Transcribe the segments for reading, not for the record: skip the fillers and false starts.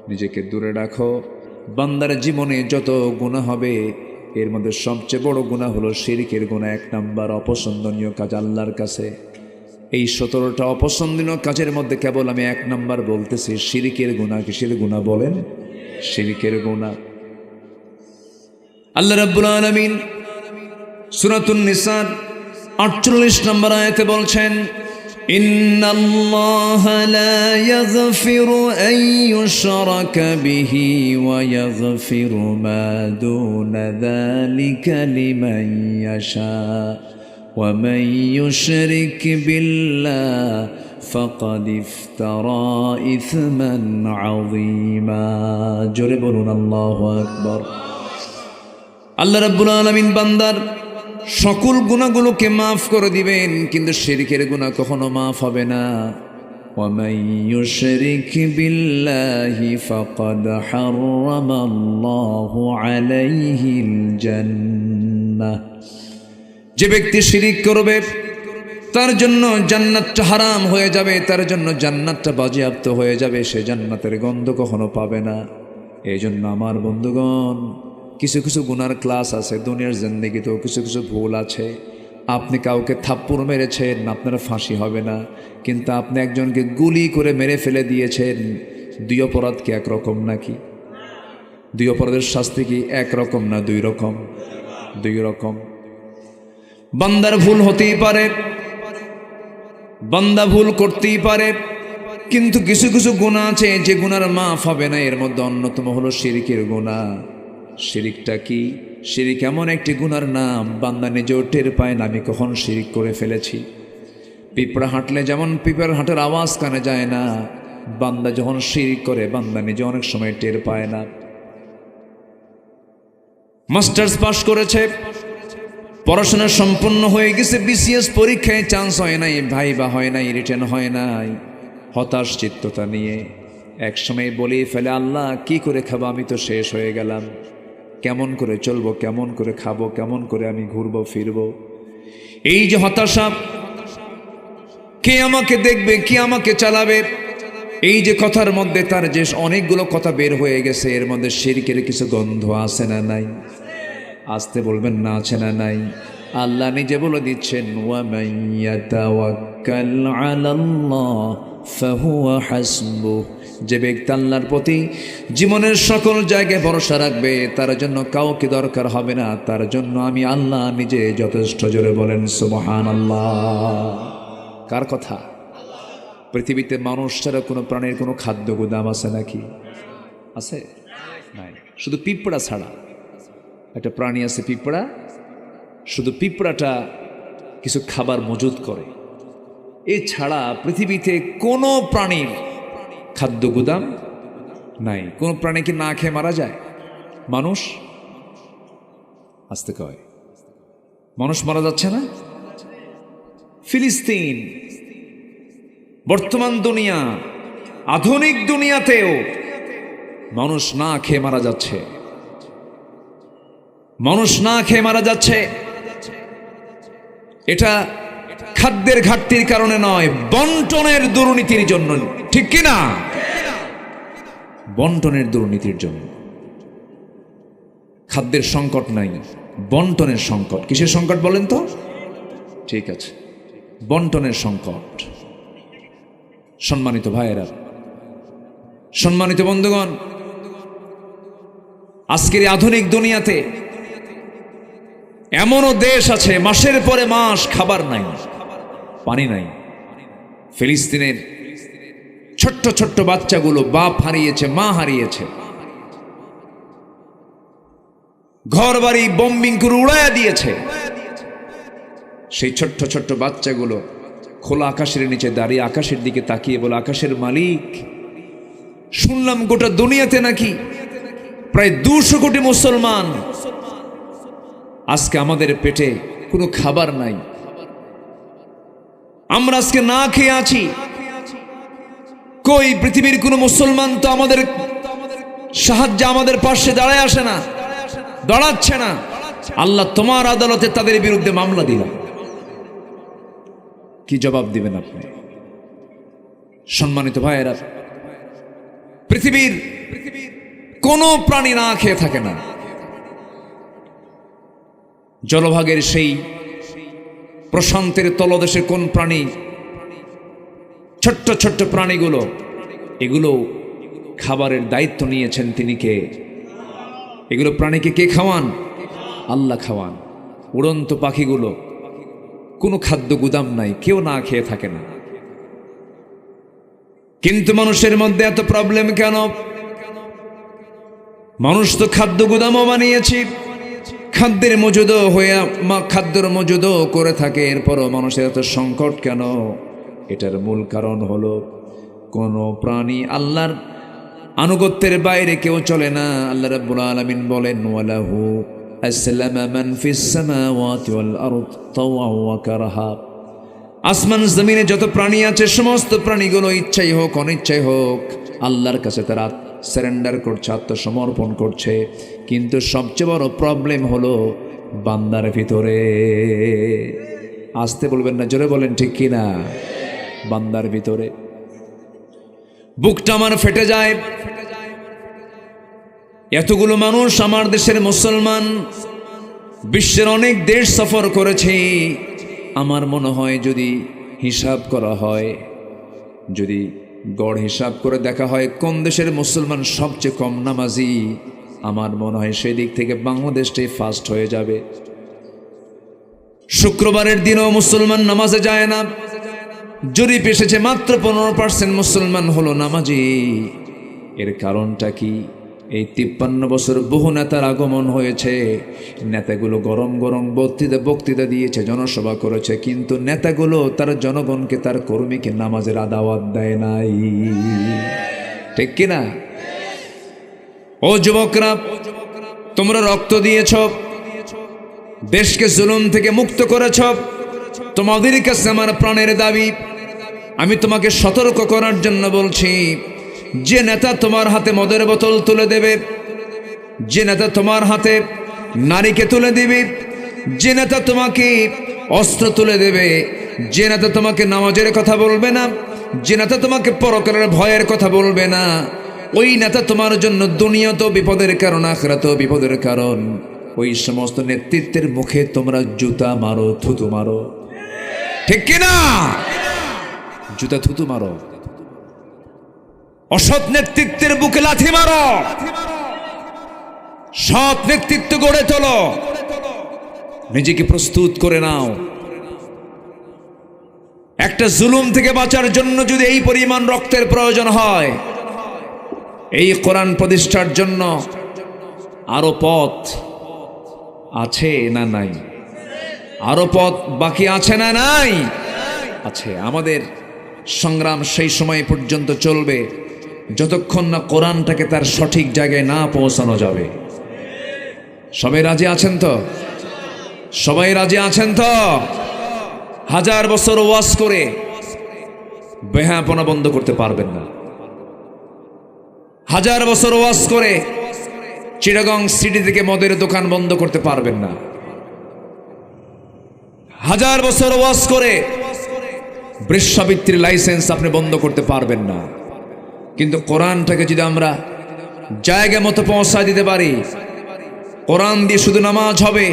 নিজেকে দূরে রাখো। বান্দার জীবনে যত গুনাহ হবে এর মধ্যে সবচেয়ে বড় গুনাহ হলো শিরকের গুনাহ। 1 নাম্বার অপছন্দনীয় কাজ আল্লাহর কাছে। এই 17টা অপছন্দনীয় কাজের মধ্যে কেবল আমি 1 নাম্বার বলতেছি, শিরকের গুনাহ। কিসের গুনাহ বলেন? শিরকের গুনাহ। আল্লাহ রাব্বুল আলামিন সূরাতুন নিসার 48 নম্বর আয়াতে বলছেন, ইন্নাল্লাহা লা ইয়াগফিরু আন ইউশরাকা বিহি ওয়া ইয়াগফিরু মা দুনা যালিকা লিমান ইয়াশা ওয়া মান ইউশরিক বিল্লাহি ফাকাদ ইফতারা ইসমান আযীমা। জোরে বলুন আল্লাহু আকবার। আল্লাহ রাব্বুল আলামিন বান্দার সকল গুনাহগুলোকে মাফ করে দিবেন, কিন্তু শিরকের গুনাহ কখনো মাফ হবে না। ওয়া মান ইউশরিক বিল্লাহি ফাকাদ হারামাল্লাহু আলাইহিল জান্নাহ। যে ব্যক্তি শিরক করবে তার জন্য জান্নাতটা হারাম হয়ে যাবে, তার জন্য জান্নাতটা বাজেয়াপ্ত হয়ে যাবে, সে জান্নাতের গন্ধ কখনো পাবে না। এই জন্য আমার বন্ধুগণ, কিছু কিছু গুনার ক্লাস আছে, দুনিয়ার জিন্দেগিতেও কিছু কিছু ভুল আছে। আপনি কাউকে থাপ্পড় মেরেছেন, আপনার ফাঁসি হবে না, কিন্তু আপনি একজনকে গুলি করে মেরে ফেলে দিয়েছেন। 2 অপরাধ কি একরকম নাকি? 2 অপরাধের শাস্তি কি একরকম না 2 রকম? 2 রকম। বান্দার ভুল হতেই পারে, বান্দা ভুল করতেই পারে, কিন্তু কিছু কিছু গুনাহ আছে যে গুনার মাফ হবে না। এর মধ্যে অন্যতম হলো শিরকের গুনাহ। শিরিকটা কি? শিরিক এমন একটি গুনার নাম, বান্দা নিজেও টের পায় না আমি কখন শিরিক করে ফেলেছি। পিঁপড়া হাঁটলে যেমন পিঁপড়ার হাঁটার আওয়াজ কানে যায় না, বান্দা যখন শিরিক করে বান্দা নিজে অনেক সময় টের পায় না। মাস্টার্স পাস করেছে, পড়াশোনা সম্পূর্ণ হয়ে গেছে, বিসিএস পরীক্ষায় চান্স হয় নাই, ভাইবা হয় নাই, রিটেন হয় নাই, হতাশ চিত্ততা নিয়ে একসময় বলেই ফেলে, আল্লাহ কি করে খাবো, আমি তো শেষ হয়ে গেলাম, কেমন করে চলবো, কেমন করে খাবো, কেমন করে আমি ঘুরবো ফিরবো। এই যে হতাশা, কে আমাকে দেখবে, কে আমাকে চালাবে, এই যে কথার মধ্যে তার যে অনেকগুলো কথা বের হয়ে গেছে, এর মধ্যে শিরকের কিছু গন্ধ আছে না নাই? আসতে বলবেন না, আছে না নাই? আল্লাহ নিজে বলে দিচ্ছেন, ওয়া মান ইয়াতাওয়াক্কাল আলাল্লাহ ফাহুয়া হাসবুহ। যে ব্যক্তি আল্লাহর প্রতি জীবনের সকল জায়গায় ভরসা রাখবে, তার জন্য কাউকে দরকার হবে না, তার জন্য আমি আল্লাহ নিজে যথেষ্ট। জোরে বলেন সুবহানাল্লাহ। কার কথা? পৃথিবীতে মানুষ ছাড়া কোনো প্রাণীর কোনো খাদ্য গুদাম আছে নাকি? আছে? নাই। শুধু পিঁপড়া ছাড়া একটা প্রাণী আছে, পিঁপড়া। শুধু পিঁপড়াটা কিছু খাবার মজুত করে, এছাড়া পৃথিবীতে কোনো প্রাণীর খাদ্য গুদাম নাই। কোন প্রাণী কি না খেয়ে মারা যায়? মানুষ আসতে কয়, মানুষ মারা যাচ্ছে না? ফিলিস্তিন, বর্তমান দুনিয়া, আধুনিক দুনিয়াতেও মানুষ না খেয়ে মারা যাচ্ছে, মানুষ না খেয়ে মারা যাচ্ছে। এটা খাদ্যের ঘাটতির কারণে নয়, বন্টনের দুর্নীতির জন্য। ঠিক কি না? বন্টনের দুর্নীতির জন্য। খাদ্যের সংকট নাই, বন্টনের সংকট। কিসের সংকট বলেন তো? ঠিক আছে, বন্টনের সংকট। সম্মানিত ভাইয়েরা, সম্মানিত বন্ধুগণ, আজকের আধুনিক দুনিয়াতে এমনও দেশ আছে মাসের পরে মাস খাবার নাই, পানি নাই। ফিলিস্তিনের ছোট্ট ছোট্ট বাচ্চাগুলো বাপ হারিয়েছে, মা হারিয়েছে, ঘর বাড়ি বোম্বিং করে উড়াইয়া দিয়েছে। সেই ছোট্ট ছোট্ট বাচ্চাগুলো খোলা আকাশের নিচে দাঁড়িয়ে আকাশের দিকে তাকিয়ে বলে, আকাশের মালিক, শুনলাম গোটা দুনিয়াতে নাকি প্রায় 200 কোটি মুসলমান, আজকে আমাদের পেটে কোনো খাবার নাই, আমরা আজকে না খেয়ে আছি। কই পৃথিবীর কোনো মুসলমান তো আমাদের সাহায্যে আমাদের পাশে দাঁড়ায় আসে না, দাঁড়াচ্ছে না। আল্লাহ তোমার আদালতে তাদের বিরুদ্ধে মামলা দিলাম, কি জবাব দিবেন আপনি? সম্মানিত ভাইয়েরা, পৃথিবীর কোনো প্রাণী না খেয়ে থাকে না। জলভাগের সেই প্রশান্তের তলদেশে কোন প্রাণী, ছোট্ট ছোট্ট প্রাণীগুলো, এগুলো খাবারের দায়িত্ব নিয়েছেন তিনি কে? এগুলো প্রাণীকে কে খাওয়ান? আল্লাহ খাওয়ান। উড়ন্ত পাখিগুলো, কোনো খাদ্য গুদাম নাই, কেউ না খেয়ে থাকে না। কিন্তু মানুষের মধ্যে এত প্রবলেম কেন? মানুষ তো খাদ্য গুদামও বানিয়েছে, খাদ্যের মজুদও খাদ্যের মজুদও করে থাকে, এরপরও মানুষের এত সংকট কেন? এটার মূল কারণ হলো কোন প্রাণী আল্লাহর আনুগত্যের বাইরে কেউ চলে না। আল্লাহ রাব্বুল আলামিন বলেন, ওয়ালাহু আসলামা মান ফিস সামাওয়াতি ওয়াল আরদ তাওআ ওয়া কারহা। আসমান জমিনে যত প্রাণী আছে, সমস্ত প্রাণীগুলো ইচ্ছাই হোক অনিচ্ছাই হোক আল্লাহর কাছে তারা সারেন্ডার করছে, আত্মসমর্পণ করছে। কিন্তু সবচেয়ে বড় প্রবলেম হলো বান্দার ভিতরে। আসতে বলবেন না, জোরে বলেন ঠিক কিনা? বান্দার ভিতরে বুকটা আমার ফেটে যায়। এতগুলো মানুষ, আমার দেশের মুসলমান, বিশ্বের অনেক দেশ সফর করেছে। আমার মনে হয় যদি হিসাব করা হয়, যদি গড় হিসাব করে দেখা হয় কোন দেশের মুসলমান সবচেয়ে কম নামাজি, আমার মনে হয় সেই দিক থেকে বাংলাদেশটাই ফার্স্ট হয়ে যাবে। শুক্রবারের দিনও মুসলমান নামাজে যায় না। জরিপ এসেছে মাত্র 15% মুসলমান হলো নামাজি। এর কারণটা কি? এই 53 বছর বহু নেতার আগমন হয়েছে। নেতাগুলো গরম গরম বক্তৃতা দিয়েছে, জনসভা করেছে, কিন্তু নেতাগুলো তার জনগণকে, তার কর্মীকে নামাজের দাওয়াত দেয় নাই। ঠিক কিনা? ও যুবকরা, তোমরা রক্ত দিয়েছ, দেশকে জুলুম থেকে মুক্ত করেছ, তোমাদের কাছে আমার প্রাণের দাবি। আমি তোমাকে সতর্ক করার জন্য বলছি, যে নেতা তোমার হাতে মদের বোতল তুলে দেবে, যে নেতা তোমার হাতে নারীকে তুলে দিবে, যে নেতা তোমাকে অস্ত্র তুলে দেবে, যে নেতা তোমাকে নামাজের কথা বলবে না, যে নেতা তোমাকে পরকালের ভয়ের কথা বলবে না, ওই নেতা তোমার জন্য দুনিয়াতেও বিপদের কারণ, আখিরাতেও বিপদের কারণ। ওই সমস্ত নেতৃত্বের মুখে তোমরা জুতা মারো, থুতু মারো। ঠিক কিনা? জুতা থুতু মারো। অসৎ নেতৃত্বের বুকে লাথি মারো, সৎ নেতৃত্ব গড়ে তোলো, নিজেকে প্রস্তুত করে নাও। একটা জুলুম থেকে বাঁচার জন্য যদি এই পরিমাণ রক্তের প্রয়োজন হয়, এই কোরআন প্রতিষ্ঠার জন্য আরো পথ আছে না নাই? আরো পথ বাকি আছে না নাই? আছে। আমাদের সংগ্রাম সেই সময় পর্যন্ত চলবে যতক্ষণ না কোরআনটাকে তার সঠিক জায়গায় না পৌঁছানো যাবে। সবাই রাজি আছেন তো? সবাই রাজি আছেন তো? 1000 বছর ওয়াজ করে বেহায়াপনা বন্ধ করতে পারবেন না। 1000 বছর ওয়াজ করে চিটাগং সিটি থেকে মদের দোকান বন্ধ করতে পারবেন না। 1000 বছর ওয়াজ করে বৃক্ষাবৃত্তির লাইসেন্স আপনি বন্ধ করতে পারবেন না। কিন্তু কোরআনটাকে যদি আমরা জায়গা মতো পৌঁছায় দিতে পারি, কোরআন দিয়ে শুধু নামাজ হবে,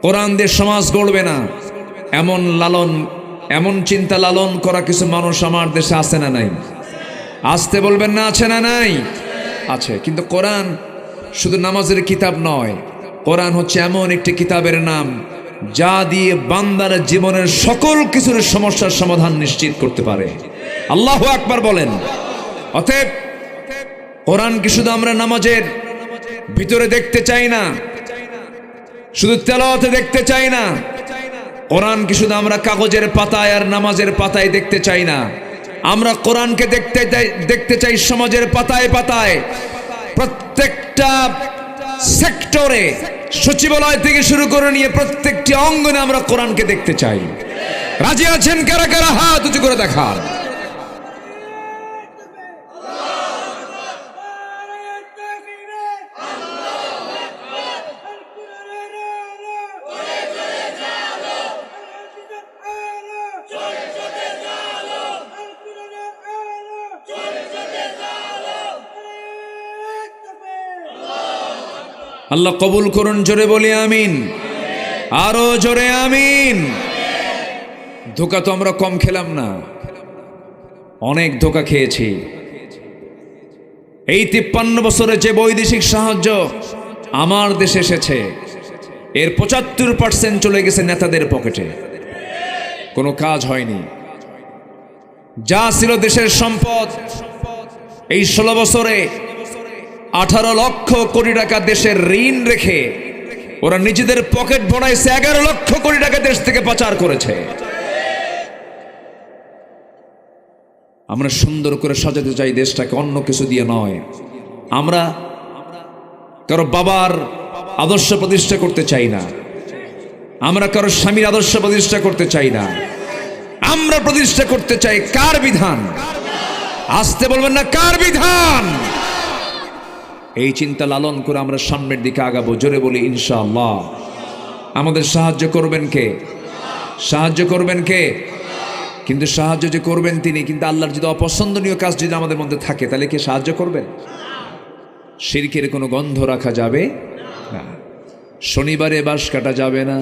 কোরআন দিয়ে সমাজ গড়বে না, এমন চিন্তা লালন করা কিছু মানুষ আমার দেশে আছে না নাই? আসতে বলবেন না, আছে না নাই? আছে। কিন্তু কোরআন শুধু নামাজের কিতাব নয়, কোরআন হচ্ছে এমন একটি কিতাবের নাম যা দিয়ে বান্দার জীবনের সকল কিছুর সমস্যার সমাধান নিশ্চিত করতে পারে। আল্লাহু আকবার বলেন। অতএব কোরআনকে শুধু আমরা নামাজের ভিতরে দেখতে চাই না, শুধু তেলাওয়াতে দেখতে চাই না। কোরআনকে শুধু আমরা কাগজের পাতায় আর নামাজের পাতায় দেখতে চাই না। আমরা কোরআনকে দেখতে চাই সমাজের পাতায় পাতায়, প্রত্যেকটা সেক্টরে, সচিবালয় থেকে শুরু করে নিয়ে প্রত্যেকটি অঙ্গনে আমরা কোরআনকে দেখতে চাই। রাজি আছেন কারা কারা? হাত উঁচু করে দেখান। আল্লাহ কবুল করুন, জোরে বলি আমিন, আরো জোরে আমিন। ধোকা তো আমরা কম খেলাম না, অনেক ধোকা খেয়েছি। এই 53 বছরে যে বৈদেশিক সাহায্য আমার দেশে এসেছে, এর 75% চলে গেছে নেতাদের পকেটে, কোনো কাজ হয়নি। যা ছিল দেশের সম্পদ, এই 16 বছরে 18 লক্ষ কোটি টাকা দেশের ঋণ রেখে ওরা নিজেদের পকেট ভরাইছে, 11 লক্ষ কোটি টাকা দেশ থেকে পাচার করেছে। আমরা সুন্দর করে সাজাতে চাই দেশটাকে, অন্য কিছু দিয়ে নয়। আমরা কারো বাবার আদর্শ প্রতিষ্ঠা করতে চাই না, আমরা কারো স্বামীর আদর্শ প্রতিষ্ঠা করতে চাই না, আমরা প্রতিষ্ঠা করতে চাই কার বিধান? আসতে বলবেন না, কার বিধান? এই চিন্তা লালন করে আমরা সামনের দিকে আগাবো, জোরে বলি ইনশাআল্লাহ। আমাদের সাহায্য করবেন কে? সাহায্য করবেন কে? কিন্তু সাহায্য যে করবেন তিনি, কিন্তু আল্লাহর যদি অপছন্দনীয় কাজ যদি আমাদের মধ্যে থাকে, তাহলে কে সাহায্য করবেন? শিরকের কোনো গন্ধ রাখা যাবে না, শনিবারে বাঁশ কাটা যাবে না।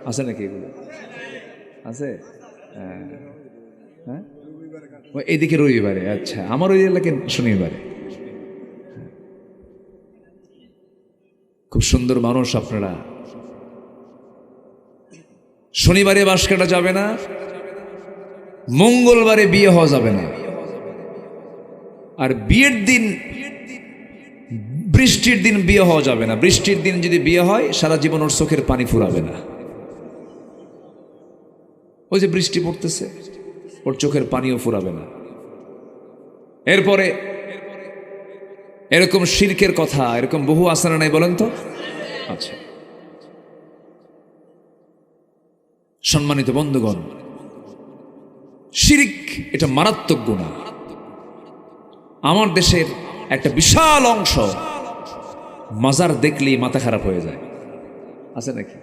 আছে নাকি এগুলো? আছে? হ্যাঁ, এইদিকে রবিবারে। আচ্ছা, আমার ওই এলাকায় শনিবারে। খুব সুন্দর মানুষ আপনারা। শনিবারে বাঁশ কাটা যাবে না, মঙ্গলবারে বিয়ে হওয়া যাবে না, আর বিয়ের দিন, বৃষ্টির দিন বিয়ে হওয়া যাবে না। বৃষ্টির দিন যদি বিয়ে হয়, সারা জীবন ওর চোখের পানি ফুরাবে না। ওই যে বৃষ্টি পড়তেছে, ওর চোখের পানিও ফুরাবে না। এরপরে এরকম শিরকের কথা এরকম বহু আছে না নাই বলেন তো? আচ্ছা, সম্মানিত বন্ধুগণ, শিরক এটা মারাত্মক গুনাহ। আমার দেশের একটা বিশাল অংশ মাজার দেখলেই মাথা খারাপ হয়ে যায়। আছে নাকি?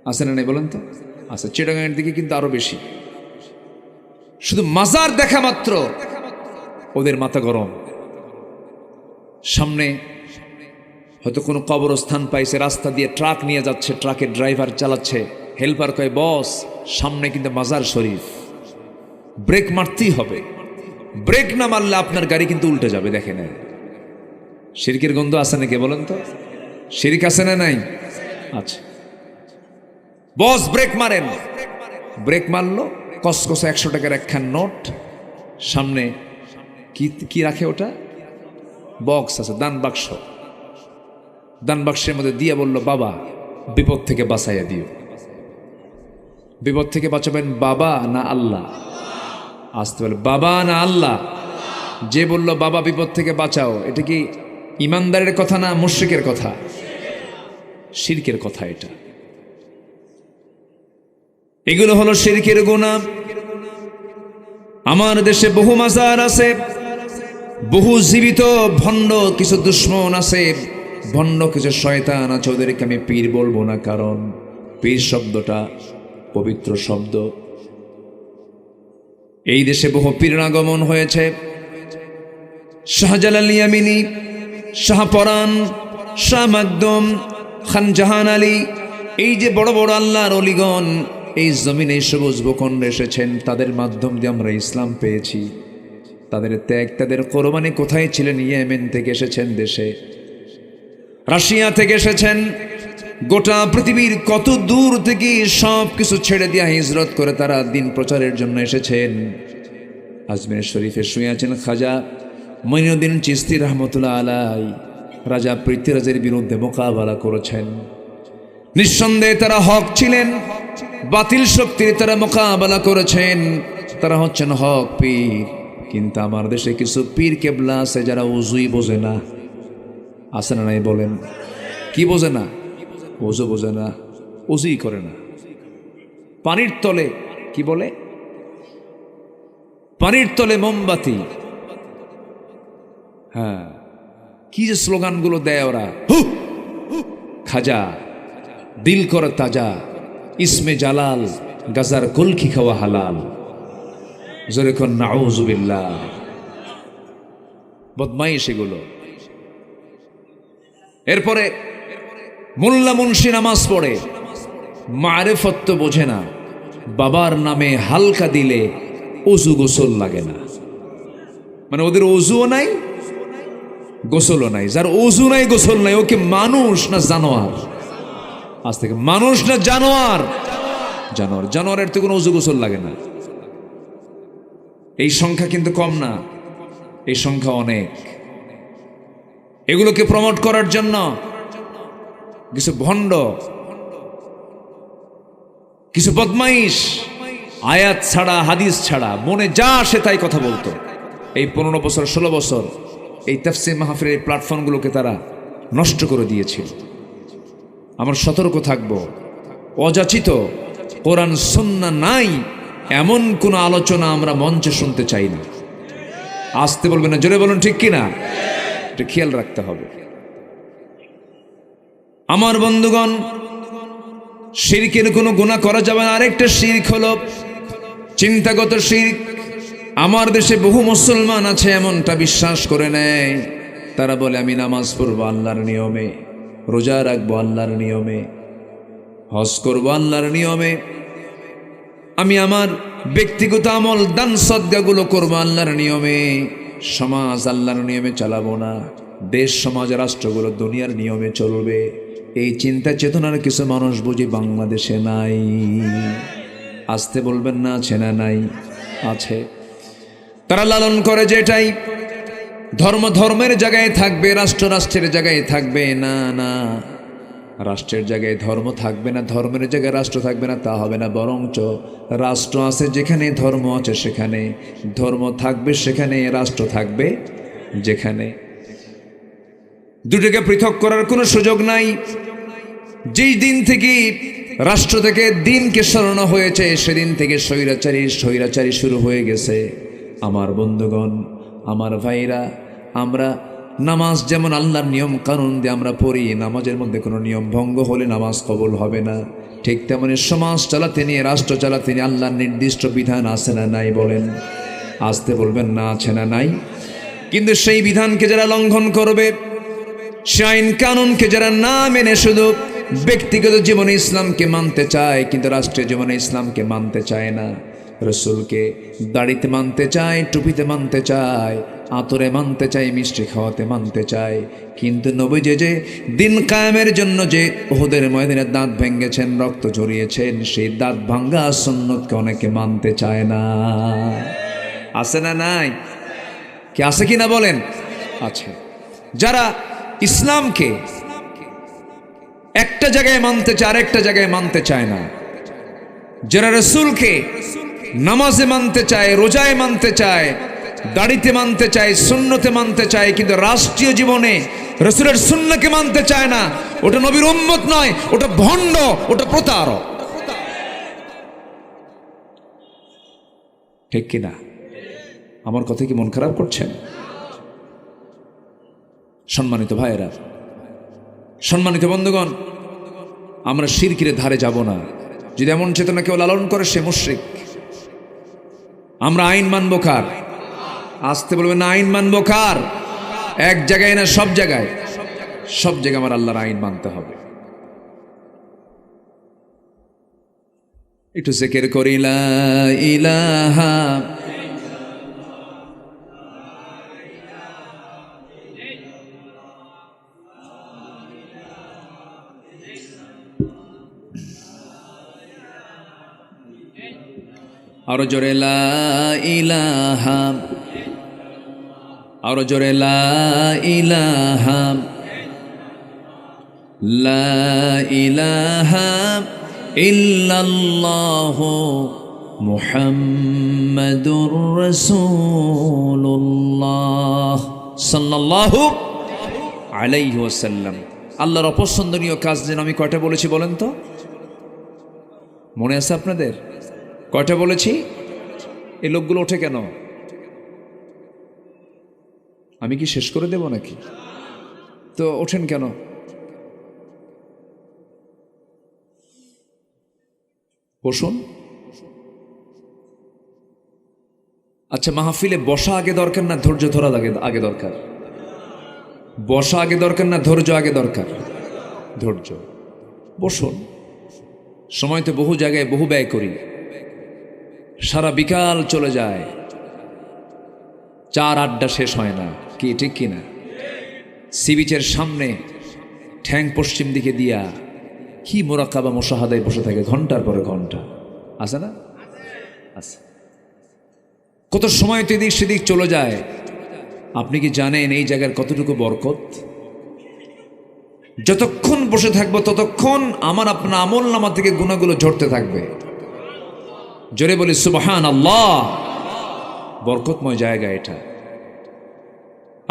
আছে না নাই বলেন তো? আচ্ছা, চিটাগাংয়ের দিকে কিন্তু আরো বেশি। শুধু মাজার দেখা মাত্র ওদের মাথা গরম। সামনে হয়তো কোনো কবরস্থান পাইছে, রাস্তা দিয়ে ট্রাক নিয়ে যাচ্ছে, ট্রাকের ড্রাইভার চালাচ্ছে, হেল্পার কয় বস সামনে কিন্তু মাজার শরীফ, ব্রেক মারতেই হবে, ব্রেক না মারলে আপনার গাড়ি কিন্তু উল্টে যাবে। দেখেন, শিরকের গন্ধ আছে নাকি বলেন তো? শিরক আছে না নাই? আচ্ছা, বস ব্রেক মারেন, ব্রেক মারলো, কসকসে 100 টাকার একখান নোট, সামনে কি রাখে ওটা? বক্স আছে, দান বাক্স। দান বাক্সের মধ্যে দিয়ে বলল, বাবা বিপদ থেকে বাঁচাইয়া দিও। বিপদ থেকে বাঁচাবেন বাবা না আল্লাহ? আসতে বলে বাবা না আল্লাহ? যে বলল বাবা বিপদ থেকে বাঁচাও, এটা কি ইমানদারের কথা না মুশরিকের কথা? শিরকের কথা এটা। এগুলো হলো শিরকের গুনাহ। আমার দেশে বহু মাজার আছে, বহু জীবিত ভণ্ড কিছু দুশ্মন আছে, ভণ্ড কিছু শয়তান আছে। ওদেরকে আমি পীর বলবো না, কারণ পীর শব্দটা পবিত্র শব্দ। এই দেশে বহু পীরের আগমন হয়েছে। শাহজালাল ইয়ামিনী, শাহপরান, শাহ মাকদুম, খান জাহান আলী, এই যে বড় বড় আল্লাহর অলিগণ এই জমিনে সবুজ ভূখণ্ডে এসেছেন, তাদের মাধ্যম দিয়ে আমরা ইসলাম পেয়েছি। তাদের ত্যাগ, তাদের কোরবানি কোথায় ছিলেন? ইয়েমেন থেকে এসেছেন দেশে, রাশিয়া থেকে এসেছেন, গোটা পৃথিবীর কত দূর থেকে সব কিছু ছেড়ে দিয়া হিজরত করে তারা দিন প্রচারের জন্য এসেছেন। আজমির শরীফে শুয়ে আছেন খাজা মঈনুদ্দিন চিশতি রহমতুল্লাহ আলাই। রাজা পৃথ্বীরাজের বিরুদ্ধে মোকাবেলা করেছেন। নিঃসন্দেহে তারা হক ছিলেন, বাতিল শক্তির তারা মোকাবেলা করেছেন। তারা হচ্ছেন হক পীর। কিন্তু আমার দেশে কিছু পীর কেবলা আছে যারা উজুই বোঝে না। আছে না নাই বলেন? কি বোঝে না? ওজু বোঝে না, উজুই করে না। পানির তলে কি বলে? পানির তলে মোমবাতি। হ্যাঁ, কি যে স্লোগানগুলো দেয় ওরা। খাজা দিল করে তাজা, ইসমে জালাল, গাজার কলকি খাওয়া হালাল। জোরে কোন নাউজুবিল্লাহ। বদমাইশ এগুলো। এরপরে মোল্লা মুন্সি নামাজ পড়ে, মারেফত তো বোঝে না, বাবার নামে হালকা দিলে অজু গোসল লাগে না। মানে ওদের অজুও নাই গোসলও নাই। যার অজু নাই গোসল নাই, ওকে মানুষ না জানোয়ার? আজ থেকে মানুষ না জানোয়ার? জানোয়ার। জানোয়ারের তো কোনো অজু গোসল লাগে না। এই সংখ্যা কিন্তু কম না, এই সংখ্যা অনেক। এগুলোকে প্রমোট করার জন্য কিছু ভণ্ড, কিছু বদমাইশ আয়াত ছাড়া হাদিস ছাড়া মনে যা আসে তাই কথা বলতো। এই 15 বছর 16 বছর এই তাফসীর মাহফিলের এই প্ল্যাটফর্মগুলোকে তারা নষ্ট করে দিয়েছিল। আমরা সতর্ক থাকব, অযাচিত কোরআন সুন্নাহ নাই এমন কোন আলোচনা আমরা মঞ্চে শুনতে চাই না। আসতে বলবেন না, জোরে বলুন ঠিক কিনা? এটা খেয়াল রাখতে হবে। আমার বন্ধুগণ, শিরকের কোনো গুনাহ করা যাবে না। আরেকটা শিরক হলো চিন্তাগত শিরক। আমার দেশে বহু মুসলমান আছে এমনটা বিশ্বাস করে নেয়। তারা বলে আমি নামাজ পড়বো আল্লাহর নিয়মে, রোজা রাখবো আল্লাহর নিয়মে, হজ করবো আল্লাহর নিয়মে, আমি আমার ব্যক্তিগত আমল দান সদকাগুলো করবো আল্লাহর নিয়মে, সমাজ আল্লাহর নিয়মে চালাবো না, দেশ সমাজ রাষ্ট্রগুলো দুনিয়ার নিয়মে চলবে। এই চিন্তা চেতনার কিছু মানুষ বুঝি বাংলাদেশে নাই। আসতে বলবেন না, আছে না নাই? আছে। তারা লালন করে যে এটাই ধর্ম ধর্মের জায়গায় থাকবে, রাষ্ট্র রাষ্ট্রের জায়গায় থাকবে। না না, রাষ্ট্রের জায়গায় ধর্ম থাকবে না, ধর্মের জায়গায় রাষ্ট্র থাকবে না, তা হবে না। বরঞ্চ রাষ্ট্র আছে যেখানে, ধর্ম আছে সেখানে, ধর্ম থাকবে সেখানে, রাষ্ট্র থাকবে যেখানে। দুটোকে পৃথক করার কোনো সুযোগ নাই। যেই দিন থেকে রাষ্ট্র থেকে দিনকে সরানো হয়েছে, সেদিন থেকে স্বৈরাচারী শুরু হয়ে গেছে। আমার বন্ধুগণ, আমার ভাইরা, আমরা নামাজ যেমন আল্লাহর নিয়ম কানুন দিয়ে আমরা পড়ি, নামাজের মধ্যে কোনো নিয়ম ভঙ্গ হলে নামাজ কবুল হবে না। ঠিক তেমনি সমাজ চালাতে নিয়ে, রাষ্ট্র চালাতে নিয়ে আল্লাহর নির্দিষ্ট বিধান আছে না নাই? বলেন। আসতে বলবেন না, আছে না নাই? কিন্তু সেই বিধানকে যারা লঙ্ঘন করবে, সে আইন কানুনকে যারা না মেনে শুধু ব্যক্তিগত জীবনে ইসলামকে মানতে চায় কিন্তু রাষ্ট্রীয় জীবনে ইসলামকে মানতে চায় না, রসুলকে দাড়িতে মানতে চায়, টুপিতে মানতে চায়, আতরে মানতে চায়, মিষ্টি খাওয়াতে মানতে চায়, কিন্তু নবীজি যে দিন কায়েমের জন্য যে উহুদের ময়দানে দাঁত ভেঙেছেন, রক্ত ঝরিয়েছেন, সেই দাঁত ভাঙ্গা সুন্নতকে অনেকে মানতে চায় না। আছে না নাই? কি আছে কি না বলেন? আছে। যারা ইসলামকে একটা জায়গায় মানতে চায়, আরেকটা জায়গায় মানতে চায় না, যারা রসুলকে নামাজে মানতে চায়, রোজায় মানতে চায়, দাড়িতে মানতে চায়, সুন্নতে মানতে চায়, কিন্তু রাষ্ট্রীয় জীবনে রসুলের সুন্নাহকে মানতে চায় না, ওটা নবীর উম্মত নয়, ওটা ভণ্ড, ওটা প্রতারক। ঠিক কিনা? আমার কথা কি মন খারাপ করছেন? সম্মানিত ভাইয়েরা, সম্মানিত বন্ধুগণ, আমরা শিরকের ধারে যাব না। যদি এমন চেতনা কেউ লালন করে, সে মুশরিক। আমরা আইন মানব কার? আসতে বলবেন না, আইন মানব কার? এক জায়গায় না, সব জায়গায়। সব জায়গায় আমার আল্লাহর আইন মানতে হবে। একটু জিকির করি, লা ইলাহা আরো জোরে, লা ইলাহা, আরো জোরে, লা ইলাহা, লা ইলাহা ইল্লাল্লাহু মুহাম্মাদুর রাসূলুল্লাহ সাল্লাল্লাহু আলাইহি ওয়াসাল্লাম। আল্লাহর অপছন্দনীয় কাজ যেন আমি কয়টা বলেছি বলেন তো? মনে আছে আপনাদের? কয়টা বলেছি? এই লোকগুলো ওঠে কেন? আমি কি শেষ করে দেব নাকি? তো ওঠেন কেন? বসুন। আচ্ছা, মাহফিলে বসা আগে দরকার না ধৈর্য ধরা আগে দরকার? বসা আগে দরকার না ধৈর্য আগে দরকার? ধৈর্য। বসুন। সময় তো বহু জায়গায় বহু ব্যয় করি, সারা বিকাল চলে যায়, চার আড্ডা শেষ হয় না, কি ঠিক কিনা? সি বিচের সামনে ঠ্যাং পশ্চিম দিকে দিয়া কি মোরাক্কাবা মুশাহাদায় বসে থাকে ঘন্টার পরে ঘন্টা, আছে না? আছে। কত সময় তো এদিক সেদিক চলে যায়। আপনি কি জানেন এই জায়গার কতটুকু বরকত? যতক্ষণ বসে থাকবো ততক্ষণ আমার আপনার আমল নামা থেকে গুনাহগুলো ঝরতে থাকবে। জোরে বলি সুবহানাল্লাহ। বরকতময় জায়গা এটা।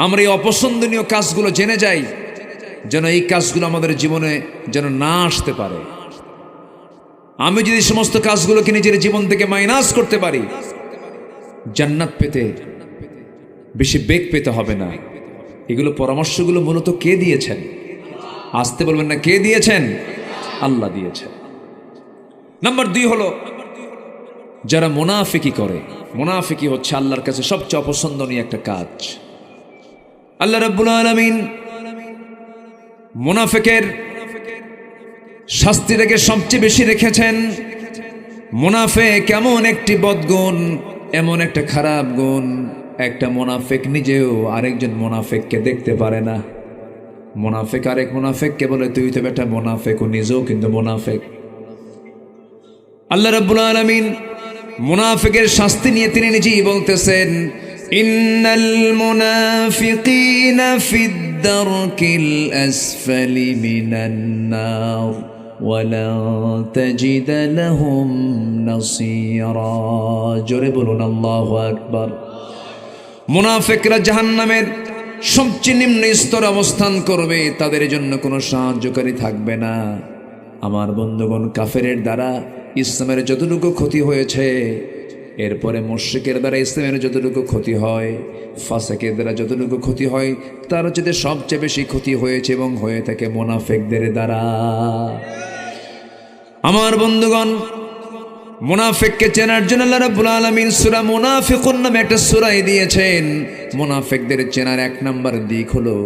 আমরা এই অপছন্দনীয় কাজগুলো জেনে যাই, যেন এই কাজগুলো আমাদের জীবনে যেন না আসতে পারে। আমি যদি সমস্ত কাজগুলোকে নিজের জীবন থেকে মাইনাস করতে পারি, জান্নাত পেতে বেশি বেগ পেতে হবে না। এগুলো পরামর্শগুলো মূলত কে দিয়েছেন? আসতে বলবেন না, কে দিয়েছেন? আল্লাহ দিয়েছেন। নাম্বার 2 হলো যারা মুনাফিকি করে। মুনাফিকি হচ্ছে আল্লাহর কাছে সবচেয়ে অপছন্দনীয় একটা কাজ। আল্লাহ রাব্বুল আলামিন মুনাফিকের শাস্তিটাকে সবচেয়ে বেশি রেখেছেন। মুনাফিক এমন একটি বদগুণ, এমন একটা খারাপ গুণ, একটা মুনাফিক নিজেও আরেকজন মুনাফিককে দেখতে পারে না। মুনাফিক আরেক মুনাফিককে বলে তুই তো বেটা মুনাফিক, ও নিজেও কিন্তু মুনাফিক। আল্লাহ রাব্বুল আলামিন মুনাফিকের শাস্তি নিয়ে তিনি নিজেই বলতেছেন, ইন্নাল মুনাফিকিনা ফিদ দারকিল আসফালি মিনান নার ওয়ালা তাজিদ লাহুম নাসীরা। জোরে বলুন আল্লাহু আকবার। মুনাফিকরা জাহান্নামের সবচেয়ে নিম্ন স্তরে অবস্থান করবে, তাদের জন্য কোনো সাহায্যকারী থাকবে না। আমার বন্ধুগণ, কাফেরের দ্বারা ইসলামের যতটুকু ক্ষতি হয়েছে, এরপরে মুশরিকের দ্বারা ইসলামের যতটুকু ক্ষতি হয়, ফাসিকের দ্বারা যতটুকু ক্ষতি হয়, তার চেয়ে সবচেয়ে বেশি ক্ষতি হয়েছে এবং হয়ে থাকে মুনাফিকদের দ্বারা। আমার বন্ধুগণ, মুনাফিককে চেনার জন্য আল্লাহ রাব্বুল আলামিন সূরা মুনাফিকুন নামে একটা সূরা দিয়েছেন। মুনাফিকদের চেনার 1 নাম্বার দিক হলো,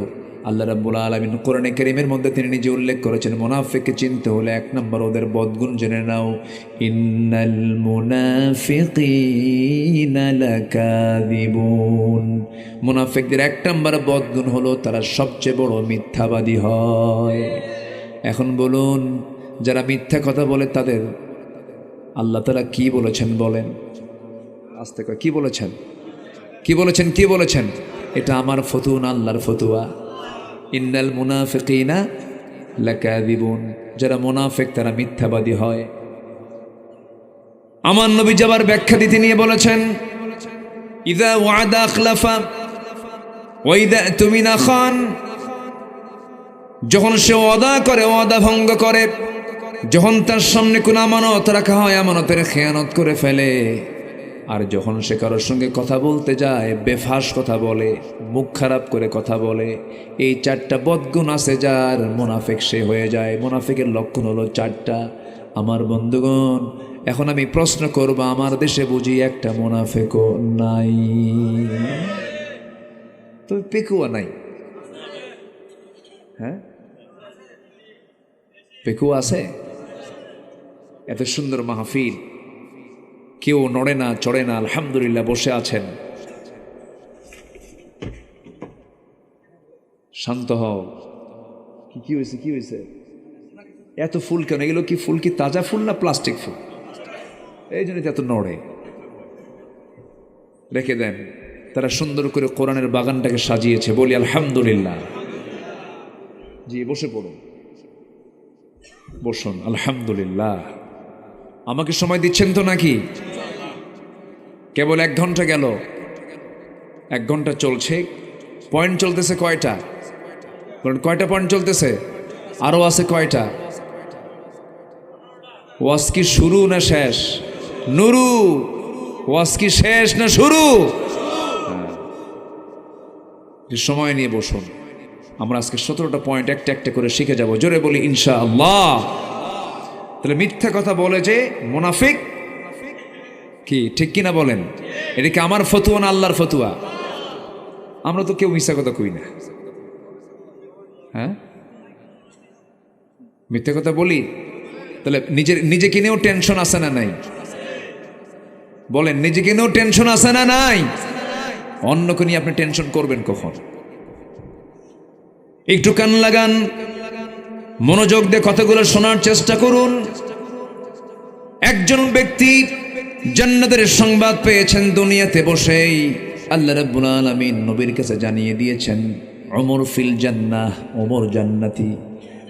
আল্লাহ রাব্বুল আলামিন কোরআনে কারীমের মধ্যে তিনি নিজে উল্লেখ করেছেন, মুনাফিককে চিনতে হলে 1 নাম্বার ওদের বদগুণ জেনে নাও। ইন্নাল মুনাফিকিনা লাকাযিবুন। মুনাফিকদের 1 নাম্বার বদগুণ হলো তারা সবচেয়ে বড় মিথ্যাবাদী হয়। এখন বলুন, যারা মিথ্যা কথা বলে তাদের আল্লাহ তাআলা কি বলেছেন বলেন? আস্তে কয়, কি বলেছেন? কি বলেছেন? কি বলেছেন? এটা আমার ফতুয়া না, আল্লাহর ফতুয়া। ইন্নাল মুনাফিকিনা লাকাযিবুন। যারা মুনাফিক তারা মিথ্যাবাদী হয়। আমার নবী যাবার ব্যাখ্যা দিতে নিয়ে বলেছেন, ইযা ওয়াদা আখলাফা ওয়া ইযা তুমিনা খান। যখন সে ওয়াদা করে ওয়াদা ভঙ্গ করে, যখন তার সামনে কোনো আমানত রাখা হয় আমানতের খেয়ানত করে ফেলে, আর যখন সে কারোর সঙ্গে কথা বলতে যায় বেফাস কথা বলে, মুখ খারাপ করে কথা বলে, এই 4টা বদগুণ আছে যার, মুনাফিক সে হয়ে যায়। মুনাফিকের লক্ষণ হলো 4টা। আমার বন্ধুগণ, এখন আমি প্রশ্ন করব, আমার দেশে বুঝি একটা মুনাফিকও নাই? তো পেকুয়া নাই? হ্যাঁ, পেকুয়া আছে? এত সুন্দর মাহফিল, কেউ নড়ে না চড়ে না, আলহামদুলিল্লাহ বসে আছেন। শান্ত হও। কি হয়েছে? কি হয়েছে? এত ফুল কেন? এগুলো কি ফুল? কি তাজা ফুল না প্লাস্টিক ফুল? এই জন্য এত নড়ে। রেখে দেন। তারা সুন্দর করে কোরআনের বাগানটাকে সাজিয়েছে, বলি আলহামদুলিল্লাহ। জি, বসে পড়ুন, বসুন। আলহামদুলিল্লাহ। আমাকে সময় দিচ্ছেন তো নাকি? কেবল 1 ঘন্টা গেল, 1 ঘন্টা চলছে। পয়েন্ট চলতেছে কয়টা? কয়টা পয়েন্ট চলতেছে? আরো আছে কয়টা? ওয়াজ কি শুরু না শেষ? নুরু, ওয়াজ কি শেষ না শুরু? সময় নিয়ে বসুন। আমরা আজকে 17টা পয়েন্ট একটা একটা করে শিখে যাব। জোরে বলি ইনশাআল্লাহ। তাহলে মিথ্যা কথা বলে যে মুনাফিক, কি ঠিক কিনা বলেন? এটা কি আমার ফতুয়া না আল্লাহর ফতুয়া? আমরা তো কেউ মিথ্যা কথা কই না। হ্যাঁ, মিথ্যে কথা বলি? তাহলে নিজেকে নিয়েও টেনশন আছে না নাই? বলেন, নিজেকে নিয়েও টেনশন আছে না নাই? অন্যকে নিয়ে আপনি টেনশন করবেন কখন? একটু কান লাগান, মনোযোগ দিয়ে কথাগুলো শোনার চেষ্টা করুন। একজন ব্যক্তি জান্নাতের সংবাদ পেয়েছেন দুনিয়াতে বসেই। আল্লাহ রাব্বুল আলামিন নবীর কাছে জানিয়ে দিয়েছেন, ওমর ফিল জান্নাহ, ওমর জান্নাতি।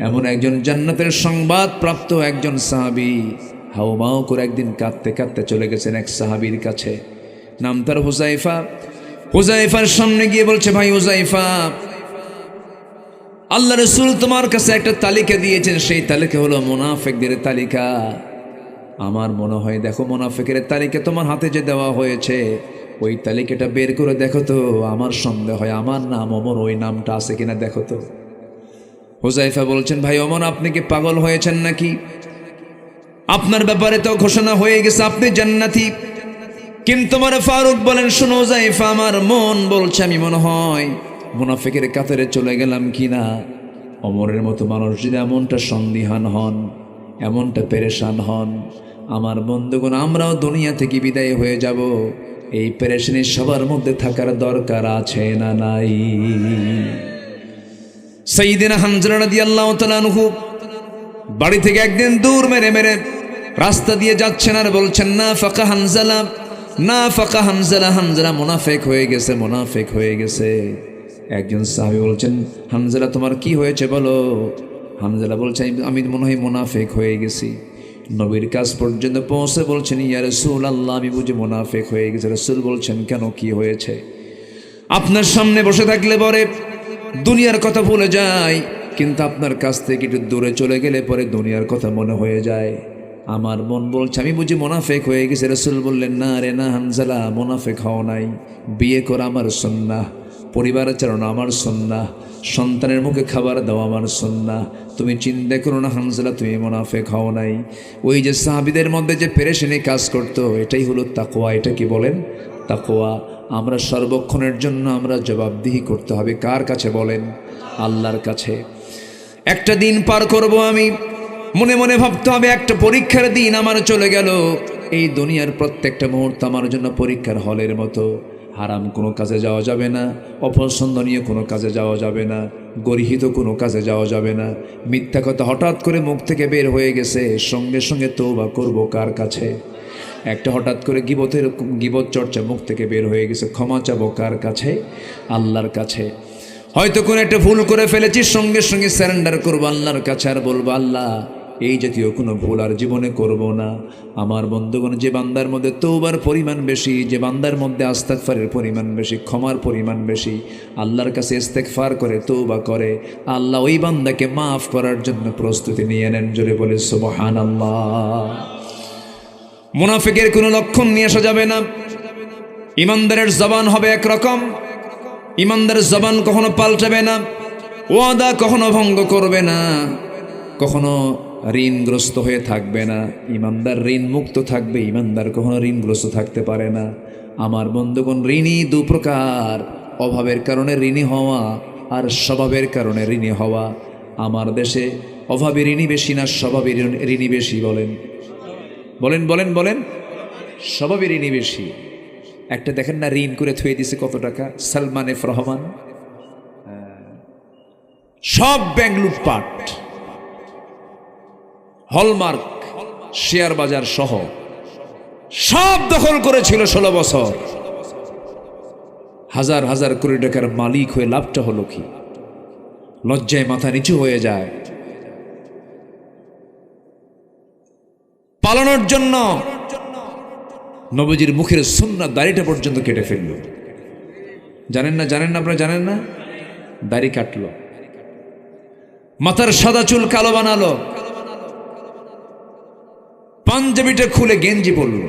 এমন একজন জান্নাতের সংবাদ প্রাপ্ত একজন সাহাবী হাউমাউ করে একদিন কাঁদতে কাঁদতে চলে গেছেন এক সাহাবীর কাছে, নাম তার হুযায়ফা। হুযায়ফার সামনে গিয়ে বলছে, ভাই হুযায়ফা, আল্লাহ রাসূল তোমার কাছে একটা তালিকা দিয়েছেন, সেই তালিকা হলো মুনাফিকদের তালিকা। আমার মনে হয় দেখো, মুনাফিকের তালিকা তোমার হাতে যে দেওয়া হয়েছে, ওই তালিকাটা বের করে দেখো তো। আমার সন্দেহ হয় আমার নাম ওমর ওই নামটা আছে কিনা দেখো তো। হুযায়ফা বলছেন, ভাই ওমর, আপনি কি পাগল হয়েছেন নাকি? আপনার ব্যাপারে তো ঘোষণা হয়ে গেছে আপনি জান্নাতি। কিন্তু আমার ফারুক বলেন, শোনো হুযায়ফা, আমার মন বলছে আমি মনে হয় মুনাফিকের কাতারে চলে গেলাম কিনা। ওমরের মতো মানুষ যদি এমনটা সন্দিহান হন, এমনটা পেরেশান হন, আমার বন্ধুগণ আমরাও দুনিয়া থেকে বিদায় হয়ে যাব। এই পেরেশানি সবার মধ্যে থাকার দরকার আছে না নাই? সাইয়্যিদিনা হামজা রাদিয়াল্লাহু তাআলা আনহু বাড়ি থেকে একদিন দূর মেরে মেরে রাস্তা দিয়ে যাচ্ছেন আর বলছেন, না ফাকা হামজালা, না ফাকা হামজালা, হামজালা মুনাফিক হয়ে গেছে, মুনাফিক হয়ে গেছে। একজন সাহাবী বলছেন, হামজালা তোমার কি হয়েছে বলো? হামজালা বলছে, আমি মনে হয় মুনাফিক হয়ে গেছি। নবীর কাছ পর্যন্ত পৌঁছে বলছেন, ইয়া রাসূলুল্লাহ, আমি বুঝি মুনাফিক হয়ে গেছি। রাসূল বলছেন, কেন, কি হয়েছে? আপনার সামনে বসে থাকলে পরে দুনিয়ার কথা ভুলে যায়, কিন্তু আপনার কাছ থেকে একটু দূরে চলে গেলে পরে দুনিয়ার কথা মনে হয়ে যায়। আমার মন বলছে আমি বুঝি মুনাফিক হয়ে গেছি। রাসূল বললেন, না রে না হামজালা, মুনাফিক হও নাই। বিয়ে করা আমার সুন্নাহ, পরিবার চালানো আমার সুন্নাহ, সন্তানের মুখে খাবার দেওয়া আমার সুন্নাহ। তুমি চিন্তা করো না হামজালা, তুমি মুনাফিক হও নাই। ওই যে সাহাবীদের মধ্যে যে পেরেশানি কাজ করতো, এটাই হলো তাকওয়া। এটা কি বলেন? তাকওয়া। আমরা সর্বক্ষণের জন্য আমরা জবাবদিহি করতে হবে কার কাছে বলেন? আল্লাহর কাছে। একটা দিন পার করব আমি, মনে মনে ভাবতে হবে একটা পরীক্ষার দিন আমার চলে গেল। এই দুনিয়ার প্রত্যেকটা মুহূর্ত আমার জন্য পরীক্ষার হলের মতো। হারাম কোনো কাজে যাওয়া যাবে না, অপছন্দনীয় কোনো কাজে যাওয়া যাবে না, গর্হিত কোনো কাজে যাওয়া যাবে না। মিথ্যা কথা হঠাৎ করে মুখ থেকে বের হয়ে গেছে, সঙ্গে সঙ্গে তওবা করব কার কাছে? একটা হঠাৎ করে গীবত চর্চা মুখ থেকে বের হয়ে গেছে, ক্ষমা চাবো কার কাছে? আল্লাহর কাছে। হয়তো কোনো একটা ভুল করে ফেলেছি, সঙ্গে সঙ্গে স্যারেন্ডার করবো আল্লাহর কাছে আর বলবো, আল্লাহ এই জাতীয় কোনো ভুল আর জীবনে করব না। আমার বন্ধুগণ, যে বান্দার মধ্যে তওবার পরিমাণ বেশি, যে বান্দার মধ্যে ইস্তিগফারের পরিমাণ বেশি, ক্ষমার পরিমাণ বেশি, আল্লাহর কাছে ইস্তিগফার করে তওবা করে, আল্লাহ ওই বান্দাকে মাফ করার জন্য প্রস্তুতি নিয়ে নেন। জোরে বলে সুবহানাল্লাহ। মুনাফিকের কোনো লক্ষণ নিয়ে আসা যাবে না। ইমানদারের জবান হবে একরকম, ইমানদারের জবান কখনো পাল্টাবে না, ওয়াদা কখনো ভঙ্গ করবে না, কখনো ঋণগ্রস্ত হয়ে থাকবে না। ইমানদার ঋণ মুক্ত থাকবে, ইমানদার কখনো ঋণগ্রস্ত থাকতে পারে না। আমার বন্ধুগণ, ঋণী দু প্রকার, অভাবের কারণে ঋণী হওয়া আর স্বভাবের কারণে ঋণী হওয়া। আমার দেশে অভাবী ঋণী বেশি না স্বভাবী ঋণী বেশি? বলেন বলেন বলেন বলেন। স্বভাবী ঋণী বেশি। একটা দেখেন না, ঋণ করে থুয়ে দিছে কত টাকা, সালমান এফ রহমান। সব ব্যাংক লুটপাট, হলমার্ক, শেয়ার বাজার সহ সব দখল করেছিল 16 বছর। হাজার হাজার কোটি টাকার মালিক হয়ে লাভটা হলো কি? লজ্জায় মাথা নিচু হয়ে যায়। পালানোর জন্য নবীজির মুখের সুন্নাত দাড়িটা পর্যন্ত কেটে ফেললো। জানেন না, জানেন না, আপনারা জানেন না? দাড়ি কাটলো, মাথার সাদা চুল কালো বানালো, পাঞ্জাবিটা খুলে গেঞ্জি পরলো,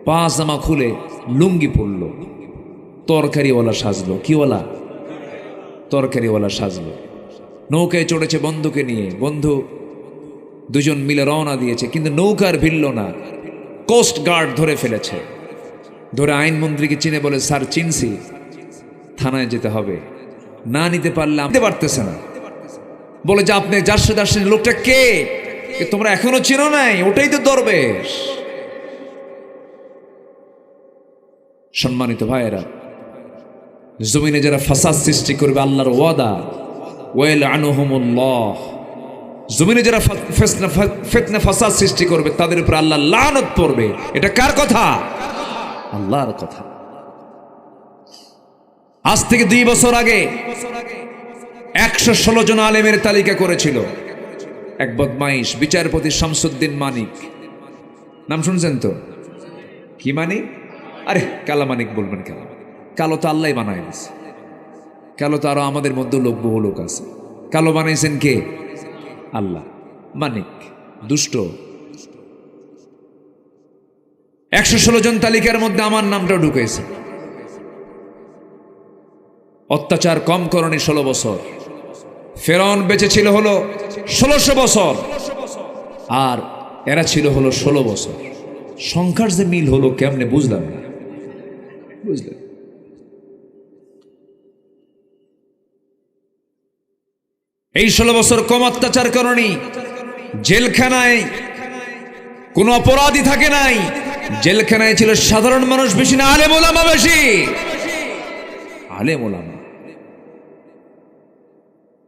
পাজামা খুলে লুঙ্গি পরলো, তরকারিওয়ালা সাজলো। কিওয়ালা? তরকারিওয়ালা সাজলো। নৌকায় চড়েছে বন্ধুকে নিয়ে, বন্ধু দুজন মিলে রওনা দিয়েছে, কিন্তু নৌকার ভিড়ল না। কোস্ট গার্ড ধরে ফেলেছে, ধরে আইনমন্ত্রীকে চিনে বলে, স্যার চিনছি, থানায় যেতে হবে। না নিতে পারলে নিতে পারতেছে না, বলে যে আপনি যার সাথে আসছেন লোকটা কে, তোমরা এখনো চেনো নাই, ওটাই তো দরবেশ। সম্মানিত ভাইয়েরা, জমিনে যারা ফাসাদ সৃষ্টি করবে, আল্লাহর ওয়াদা, ওয়ালআনুহুমুল্লাহ, জমিনে যারা ফিতনা ফাসাদ সৃষ্টি করবে তাদের উপর আল্লাহ লানত পড়বে। এটা কার কথা? আল্লাহর কথা। আজ থেকে 2 বছর আগে 116 জন আলেমের তালিকা করেছিল এক বদমাইশ বিচারপতি শামসুদ্দিন মানিক। নাম শুনছেন তো? কি মানিক? আরে কালা মানিক বলবেন কেন? কালো তো আল্লাহ বানায় দিয়েছে। কালো তো আরো আমাদের মধ্যে বহু লোক আছে। কালো বানাইছেন কে? আল্লাহ। মানিক দুষ্ট। 116 জন তালিকার মধ্যে আমার নামটা ঢুকেছে। অত্যাচার কম করণী 16 বছর। ফেরাউন বেঁচে ছিল হলো 1600 বছর, আর এরা ছিল হলো 16 বছর। সংখ্যার যে মিল হলো কেমনে বুঝলাম না। বুঝলেন? এই 16 বছর কম অত্যাচার করণী। জেলখানায় কোনো অপরাধী থাকে নাই। জেলখানায় ছিল সাধারণ মানুষ বেশি না আলেম ওলামা বেশি। আলেম ওলামা,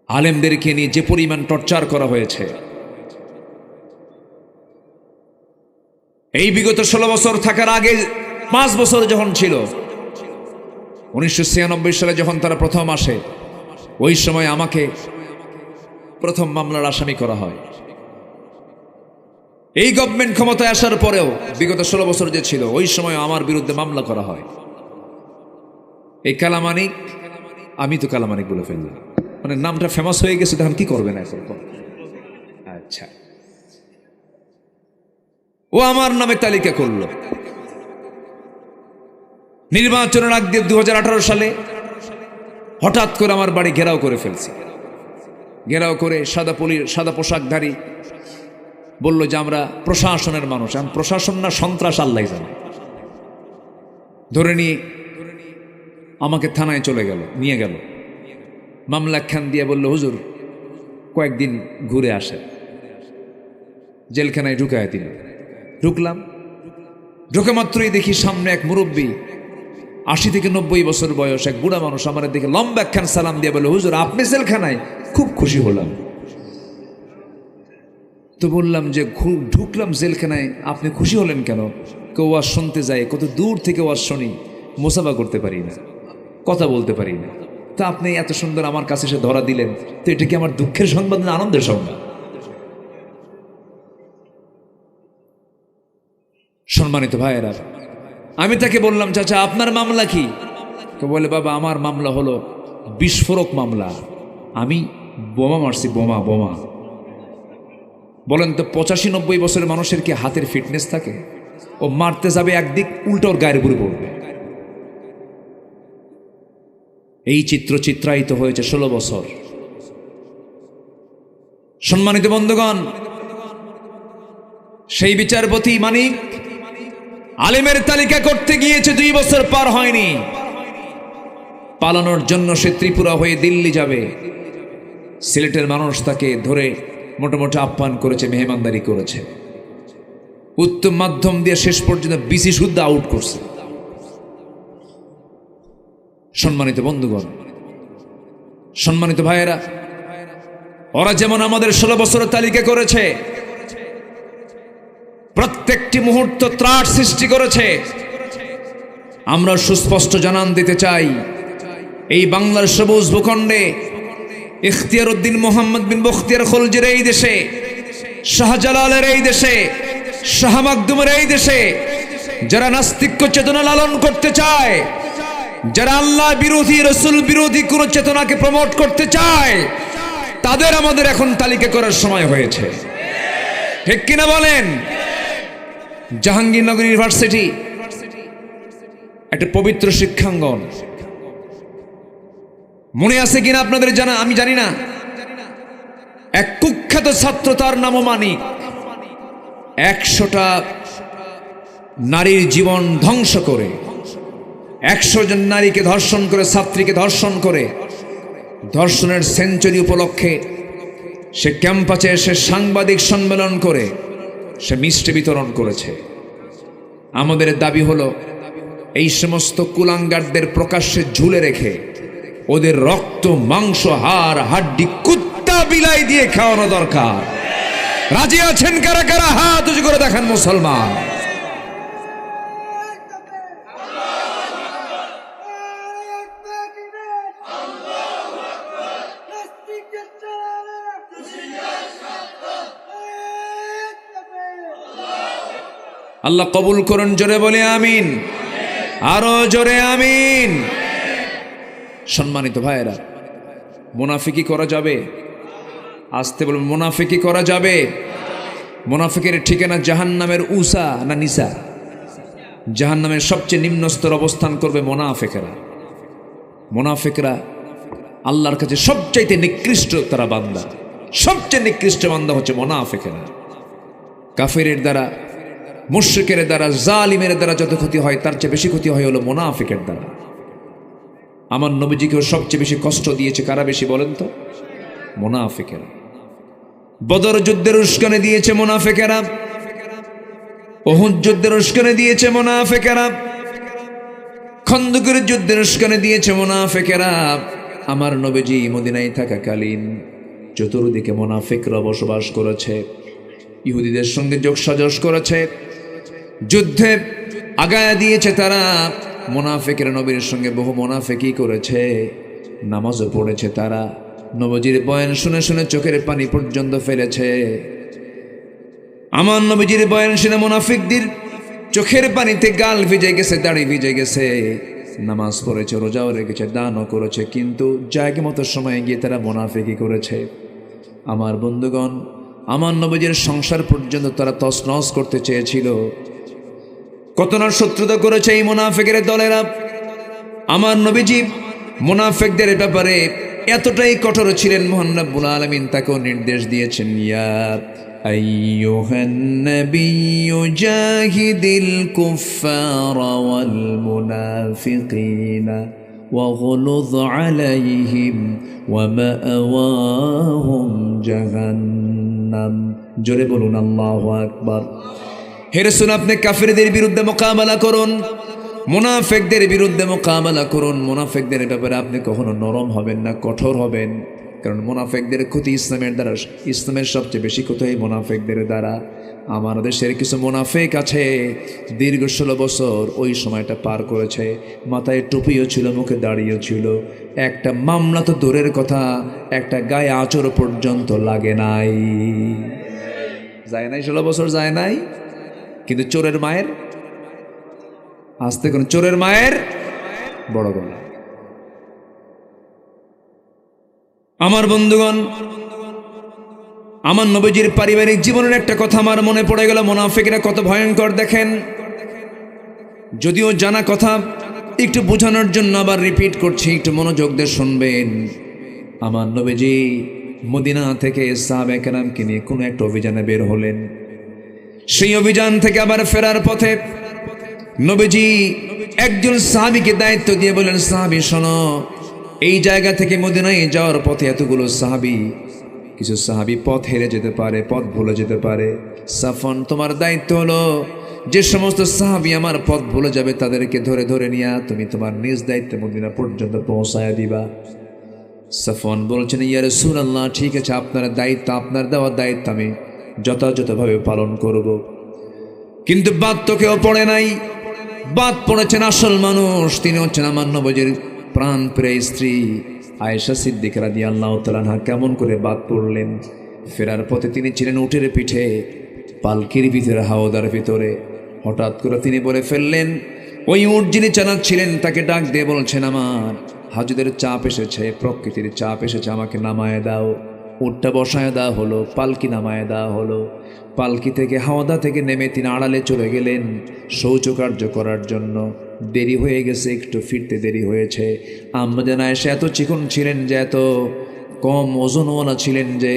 আলেমদেরকে নিয়ে যে পরিমাণ টর্চার করা হয়েছে, এই বিগত 16 বছর থাকার আগে 5 বছর যখন ছিল, 1996 সালে যখন তারা প্রথম আসে, ওই সময় আমাকে প্রথম মামলার আসামি করা হয়। এই গভর্নমেন্ট ক্ষমতায় আসার পরেও বিগত 16 বছর যে ছিল, ওই সময় আমার বিরুদ্ধে মামলা করা হয়। এই কালামানিক, আমি তো কালামানিক বলে ফেললাম, মানে নামটা ফেমাস হয়ে গেছে, তখন কি করবেন এখন? আচ্ছা, ও আমার নামে তালিকা করলো। নির্বাচনের আগ দিয়ে 2018 সালে হঠাৎ করে আমার বাড়ি ঘেরাও করে ফেলছি। ঘেরাও করে সাদা পোশাকধারী বলল যে আমরা প্রশাসনের মানুষ। আমি প্রশাসন না, সন্ত্রাস আল্লাহ জানে। ধরে নিয়ে আমাকে থানায় নিয়ে গেল। মামলা খান দিয়ে বলল, হুজুর কয়েকদিন ঘুরে আসে। জেলখানায় ঢুকায় দিল। ঢুকলাম, ঢুকে মাত্রই দেখি সামনে এক মুরব্বী, 80 থেকে 90 বছর বয়স, এক বুড়া মানুষ আমার দেখে লম্বা একখান সালাম দিয়ে বলল, হুজুর আপনি জেলখানায়? খুব খুশি হলাম। তো বললাম যে ঢুকলাম জেলখানায়, আপনি খুশি হলেন কেন? কেউ ওয়াজ শুনতে যায়, কত দূর থেকে ওয়াজ শুনি, মোসাফা করতে পারি না, কথা বলতে পারি না, তা আপনি এত সুন্দর আমার কাছে এসে ধরা দিলেন, তো এটা কি আমার দুঃখের সংবাদ না আনন্দের সংবাদ? সম্মানিত ভাইয়েরা, আমি তাকে বললাম, চাচা আপনার মামলা কি? তো বলে, বাবা আমার মামলা হলো বিস্ফোরক মামলা, আমি বোমা মারছি, বোমা। বলেন তো 85-90 বছরের মানুষের কি হাতের ফিটনেস থাকে? ও মারতে যাবে একদিক, উল্টো ওর গায়ের উপরে পড়বে। এই চিত্র চিত্রায়িত হয়েছে 16 বছর। সম্মানিত বন্ধুগণ, সেই বিচারপতি মানিক আলেমের তালিকা করতে গিয়েছে, 2 বছর পার হয়নি। পালানোর জন্য সে ত্রিপুরা হয়ে দিল্লি যাবে। সিলেটের মানুষ তাকে ধরে মোটামুটি আপ্যায়ন করেছে, মেহমানদারি করেছে। উত্তম মাধ্যম দিয়ে শেষ পর্যন্ত বিসি শুদ্ধ আউট করছে। সম্মানিত বন্ধুগণ, সম্মানিত ভাইয়েরা, ওরা যেমন আমাদের 16 বছরের তালিকা করেছে, প্রত্যেকটি মুহূর্ত ত্রাস সৃষ্টি করেছে। আমরা সুস্পষ্ট জানান দিতে চাই, এই বাংলার সবুজ ভূখণ্ডে ইখতিয়ার উদ্দিন মোহাম্মদ বিন বখতিয়ার খলজির এই দেশে, শাহজালালের এই দেশে, শাহ মাকদুমের এই দেশে যারা নাস্তিক্য চেতনা লালন করতে চায়, যারা আল্লাহ বিরোধী, রসুল বিরোধী কোন চেতনাকে প্রমোট করতে চায়, তাদের আমাদের এখন তালিকা করার সময় হয়েছে। ঠিক কিনা বলেন? জাহাঙ্গীরনগর ইউনিভার্সিটি একটা পবিত্র শিক্ষাঙ্গন, মনে আছে কিনা আপনাদের জানা আমি জানি না। এক কুখ্যাত ছাত্র, তার নামও মানিক, 100টা নারীর জীবন ধ্বংস করে, 100 জন নারীকে ধর্ষণ করে, ছাত্রীকে ধর্ষণ করে ধর্ষণের সেঞ্চুরি উপলক্ষে সে ক্যাম্পাসে এসে সাংবাদিক সম্মেলন করে সে মিষ্টি বিতরণ করেছে। আমাদের দাবি হলো এই সমস্ত কুলাঙ্গারদের প্রকাশ্যে ঝুলে রেখে ওদের রক্ত মাংস হাড় হাড্ডি কুত্তা বিলাই দিয়ে খাওয়ানো দরকার। রাজি আছেন কারা কারা? হাত উঁচু করে দেখান মুসলমান। আল্লাহ কবুল করুন, জোরে বলে আমিন, আরো জোরে আমিন। সম্মানিত ভাইয়েরা, মুনাফিকি করা যাবে? আসতে বলুন, মুনাফিকি করা যাবে? মুনাফিকের ঠিকানা জাহান্নামের উসা না নিসা? জাহান্নামের সবচেয়ে নিম্ন স্তর অবস্থান করবে মুনাফিকেরা। মুনাফিকরা আল্লাহর কাছে সবচাইতে নিকৃষ্ট তারা বান্দা, সবচেয়ে নিকৃষ্ট বান্দা হচ্ছে মুনাফিকেরা। কাফিরের দ্বারা, মুশরিকের দ্বারা, জালিমের দ্বারা যত ক্ষতি হয় তার চেয়ে বেশি ক্ষতি হয় হলো মুনাফিকের দ্বারা। আমার নবীজিকেও সবচেয়ে বেশি কষ্ট দিয়েছে কারা বেশি বলেন তো? মুনাফিকেরা। বদর যুদ্ধের উস্কানি দিয়েছে মুনাফিকেরা, উহুদ যুদ্ধের উস্কানি দিয়েছে মুনাফিকেরা, খন্দকের যুদ্ধের উস্কানি দিয়েছে মুনাফিকেরা। আমার নবীজি মদিনায় থাকাকালীন চতুর্দিকে মুনাফিকরা বসবাস করেছে, ইহুদিদের সঙ্গে যোগসাজশ করেছে, যুদ্ধে আগায়া দিয়েছে তারা। মুনাফিকের নবীর সঙ্গে বহু মুনাফিকি করেছে, নামাজও পড়েছে তারা। নবীজির বয়ান শুনে শুনে চোখের পানি পর্যন্ত ফেলেছে। আমার নবীজির বয়ান শুনে মুনাফিকদের চোখের পানিতে গাল ভিজে গেছে, দাড়ি ভিজে গেছে। নামাজ পড়েছে, রোজাও রেখেছে, দানও করেছে, কিন্তু জায়গা মতো সময় গিয়ে তারা মুনাফিকি করেছে। আমার বন্ধুগণ, আমার নবীজির সংসার পর্যন্ত তারা তছনছ করতে চেয়েছিল। কত না শত্রুতা করেছে এই মুনাফিকের দলেরা। আমার নবীজি মুনাফিকদের ব্যাপারে এতটাই কঠোর ছিলেন, মহান রব্বুল আলামিন তাকেও নির্দেশ দিয়েছেন, ইয়া আইয়ুহান নাবিয়্যু জাহিদিল কুফফারা ওয়াল মুনাফিকিনা ওয়াগলুয আলাইহিম ওয়া মাআওয়াহুম জাহান্নাম। জোরে বলুন আল্লাহু আকবার। হে রাসূল, আপনি কাফিরদের বিরুদ্ধে মোকাবেলা করুন, মুনাফিকদের বিরুদ্ধে মোকাবেলা করুন। মুনাফিকদের ব্যাপারে আপনি কখনো নরম হবেন না, কঠোর হবেন, কারণ মুনাফিকদের ক্ষতি ইসলামের দ্বারা, ইসলামের সবচেয়ে বেশি ক্ষতি হয় মুনাফিকদের দ্বারা। আমার দেশের কিছু মুনাফিক আছে, দীর্ঘ 16 বছর ওই সময়টা পার করেছে, মাথায় টুপিও ছিল, মুখে দাড়িও ছিল, একটা মামলা তো দূরের কথা, একটা গায়ে আঁচড় পর্যন্ত লাগে নাই। যায় নাই, 16 বছর যায় নাই। কিন্তু চোরের মায়ের, আসতে কোন চোরের মায়ের বড় গলা। আমার বন্ধুগণ, আমার নবীজির পারিবারিক জীবনের একটা কথা আমার মনে পড়ে গেল। মুনাফিকরা কত ভয়ঙ্কর দেখেন। যদিও জানা কথা, একটু বোঝানোর জন্য আবার রিপিট করছি, একটু মনোযোগ দিয়ে শুনবেন। আমার নবীজি মদিনা থেকে সাহাবায়ে কেরামকে নিয়ে কোনো একটা অভিযানে বের হলেন। সেই অভিযান থেকে আবার ফেরার পথে নবীজি একজন সাহাবীকে দায়িত্ব দিয়ে বলেন, সাহাবী শোনো, এই জায়গা থেকে মদিনায় যাওয়ার পথে এতগুলো সাহাবী, কিছু সাহাবী পথ হেরে যেতে পারে, পথ ভুলে যেতে পারে। সাফন, তোমার দায়িত্ব হলো যে সমস্ত সাহাবী আমার পথ ভুলে যাবে তাদেরকে ধরে ধরে নিয়ে তুমি তোমার নিজ দায়িত্বে মদিনা পর্যন্ত পৌঁছায়া দিবা। সাফন বলছেন, ইয়া রাসূলুল্লাহ, ঠিক আছে, আপনার দায়িত্ব, আপনার দেওয়ার দায়িত্ব আমি যথাযথভাবে পালন করব। কিন্তু বাদ তো কেউ পড়ে নাই, বাদ পড়েছেন আসল মানুষ। তিনি হচ্ছেন আমার নবীজির প্রাণ প্রিয় স্ত্রী আয়েশা সিদ্দিকা রাদিয়াল্লাহু তাআলা আনহা। কেমন করে বাদ পড়লেন? ফেরার পথে তিনি ছিলেন উটের পিঠে, পালকির ভিতরে, হাওদার ভিতরে। হঠাৎ করে তিনি বলে ফেললেন, ওই উট যিনি চালাচ্ছিলেন তাকে ডাক দিয়ে বলছেন, আমার হাজুদের চাপ এসেছে, প্রকৃতির চাপ এসেছে, আমাকে নামায় দাও। উটটা বসায় দেওয়া হলো, পালকি নামায় দেওয়া হলো। পালকি থেকে, হাওদা থেকে নেমে তিনি আড়ালে চলে গেলেন শৌচকার্য করার জন্য। দেরি হয়ে গেছে, একটু ফিরতে দেরি হয়েছে। আম্মা জান আয়েশা এত চিকন ছিলেন যে, এত কম ওজনওয়ালা ছিলেন যে,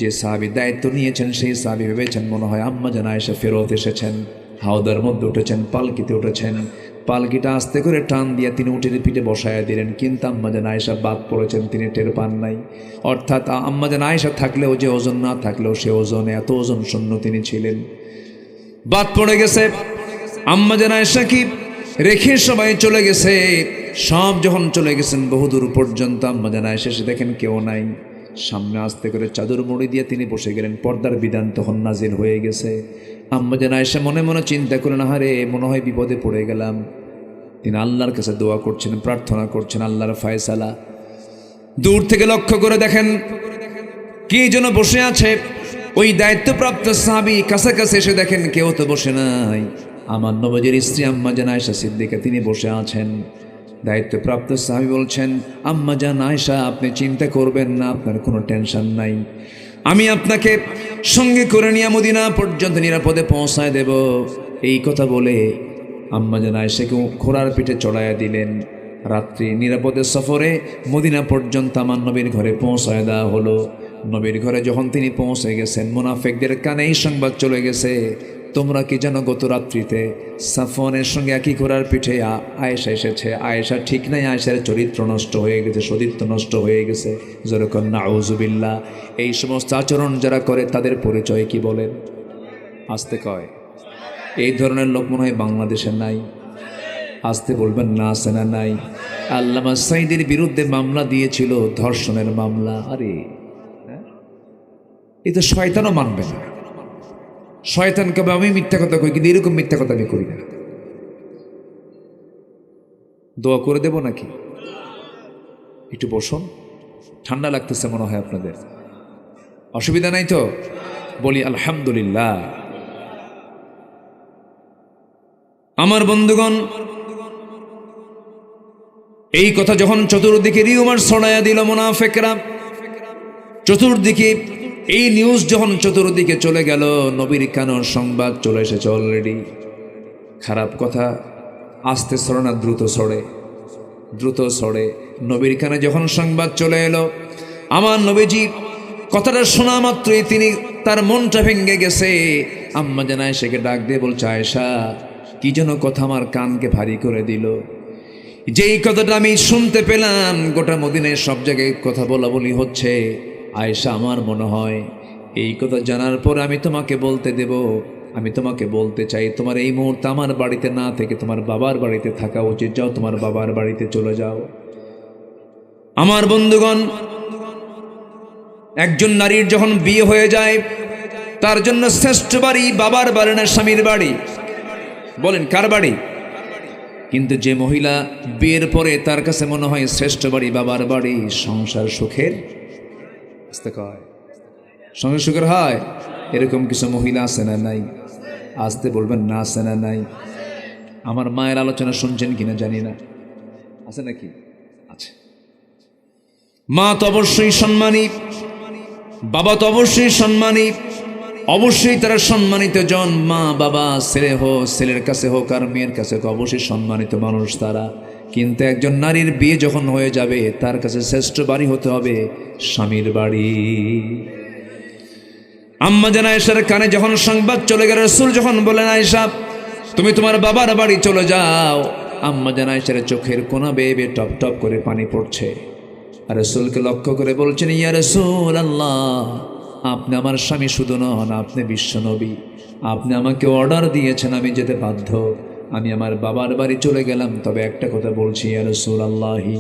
যে সাহাবী দায়িত্ব নিয়েছেন সেই সাহাবী ভেবেছেন মনে হয় আম্মা জান আয়েশা ফেরত এসেছেন, হাওদার মধ্যে উঠেছেন, পালকিতে উঠেছেন। পালকিটা আস্তে করে টান দিয়ে তিনি উটের পিঠে বসায়া দিলেন, কিন্তু আম্মাজান আয়েশা বাদ পড়েছেন, তিনি টের পান নাই। অর্থাৎ আম্মাজান আয়েশা থাকলেও যে ওজন, না থাকলেও সে ওজনে এত ওজন শূন্য তিনি ছিলেন। বাদ পড়ে গেছে। আম্মাজান আয়েশা কি রেখে সবাই চলে গেছে। সব যখন চলে গেছেন বহুদূর পর্যন্ত, আম্মাজান আয়েশা এসে দেখেন কেউ নাই। সামনে আস্তে করে চাদর মুড়ি দিয়ে তিনি বসে গেলেন। পর্দার বিধান তখন নাজিল হয়ে গেছে। আম্মাজান আয়েশা মনে মনে চিন্তা করেন, আহারে মনে হয় বিপদে পড়ে গেলাম। তিনি আল্লাহর কাছে দোয়া করছেন, প্রার্থনা করছেন আল্লাহর ফায়সালা। দূর থেকে লক্ষ্য করে দেখেন কে যেন বসে আছে। ওই দায়িত্বপ্রাপ্ত সাহাবী কাছাকাছি এসে দেখেন কেউ তো বসে নাই। আমার নবীর স্ত্রী আম্মাজান আয়েশা সিদ্দিকা তিনি বসে আছেন। দায়িত্বপ্রাপ্ত সাহাবী বলছেন, আম্মাজান আয়েশা আপনি চিন্তা করবেন না, আপনার কোনো টেনশন নাই, আমি আপনাকে সঙ্গে করে নিয়ে মদিনা পর্যন্ত নিরাপদে পৌঁছায় দেব। এই কথা বলে আম্মাজান আয়েশাকে ঘোড়ার পিঠে চড়াইয়া দিলেন। রাত্রি নিরাপদে সফরে মদিনা পর্যন্ত আমার নবীর ঘরে পৌঁছায় দেওয়া হলো। নবীর ঘরে যখন তিনি পৌঁছে গেছেন, মুনাফিকদের কানে এই সংবাদ চলে গেছে, তোমরা কি জানো গত রাত্রিতে সাফওয়ানের সঙ্গে একই ঘোড়ার পিঠে আয়েশা এসেছে। আয়েশা ঠিক নাই, আয়েশার চরিত্র নষ্ট হয়ে গেছে, সতীত্ব নষ্ট হয়ে গেছে। যেরকম নাউজুবিল্লাহ। এই সমস্ত আচরণ যারা করে তাদের পরিচয় কি বলেন? আসতে কয় এই ধরনের লোক মনে হয় বাংলাদেশে নাই। আসতে বলবেন না, আছে না নাই? আল্লামা সাঈদীর বিরুদ্ধে মামলা দিয়েছিল, ধর্ষণের মামলা। আরে এই তো শয়তানও মানবে না। শয়তান কবে আমি মিথ্যা কথা কই, কিন্তু এরকম মিথ্যা কথা আমি করি না। দোয়া করে দেব নাকি? একটু বসুন, ঠান্ডা লাগতেছে মনে হয় আপনাদের, অসুবিধা নাই তো? বলি আলহামদুলিল্লাহ। আমার বন্ধুগণ, এই কথা যখন চতুর্দিকে রিউমার ছড়াইয়া দিল মুনাফিকরা, চতুর্দিকে এই নিউজ যখন চতুর্দিকে চলে গেল, নবীর কানে সংবাদ চলে এসেছে অলরেডি। খারাপ কথা আস্তে ছড়ে না, দ্রুত ছড়ে, দ্রুত ছড়ে। নবীর কানে যখন সংবাদ চলে এলো, আমার নবীজি কথাটা শোনা মাত্রই তিনি তার মনটা ভেঙে গেছে। আম্মাজান আয়েশাকে ডাক দিয়ে বলছে, আয়েশা কি যেন কথা আমার কানকে ভারী করে দিল। যেই কথাটা আমি শুনতে পেলাম, গোটা মদিনায় সব জায়গায় কথা বলা বলি হচ্ছে। আয়েশা আমার মনে হয় এই কথা জানার পর আমি তোমাকে বলতে দেব, আমি তোমাকে বলতে চাই, তোমার এই মুহূর্তে আমার বাড়িতে না থেকে তোমার বাবার বাড়িতে থাকা উচিত। যাও, তোমার বাবার বাড়িতে চলে যাও। আমার বন্ধুগণ, একজন নারীর যখন বিয়ে হয়ে যায়, তার জন্য শ্রেষ্ঠ বাড়ি বাবার বাড়ি না স্বামীর বাড়ি? বলেন কার বাড়ি? কিন্তু যে মহিলা বিয়ের পরে তার কাছে মনে হয় শ্রেষ্ঠ বাড়ি বাবার বাড়ি, সংসার সুখের সংসার সুখের হয়। এরকম কিছু মহিলা আছে না নাই? আসতে বলবেন না, আছে না নাই? আমার মায়ের আলোচনা শুনছেন কিনা জানি না, আছে নাকি? আছে। মা তো অবশ্যই সম্মানী, বাবা তো অবশ্যই সম্মানী, অবশ্যই তারা সম্মানিত জন। মা বাবা, ছেলে হোক, ছেলের কাছে হোক আর মেয়ের কাছে হোক, অবশ্যই সম্মানিত মানুষ তারা। কিন্তু একজন নারীর বিয়ে যখন হয়ে যাবে, তার কাছে শ্রেষ্ঠ বাড়ি হতে হবে স্বামীর বাড়ি। আম্মাজান আয়েশার কানে যখন সংবাদ চলে গেল, রাসূল যখন বলেন, আয়েশা তুমি তোমার বাবার বাড়ি চলে যাও, আম্মাজান আয়েশার চোখের কোনা বেয়ে বেয়ে টপ টপ করে পানি পড়ছে। আর রাসূলকে লক্ষ্য করে বলছেন, ইয়া রাসূলুল্লাহ, আপনি আমার স্বামী শুধু নন, আপনি বিশ্বনবী। আপনি আমাকে অর্ডার দিয়েছেন, আমি যেতে বাধ্য। আমি আমার বাবার বাড়ি চলে গেলাম। তবে একটা কথা বলছি, ইয়া রাসূলুল্লাহি,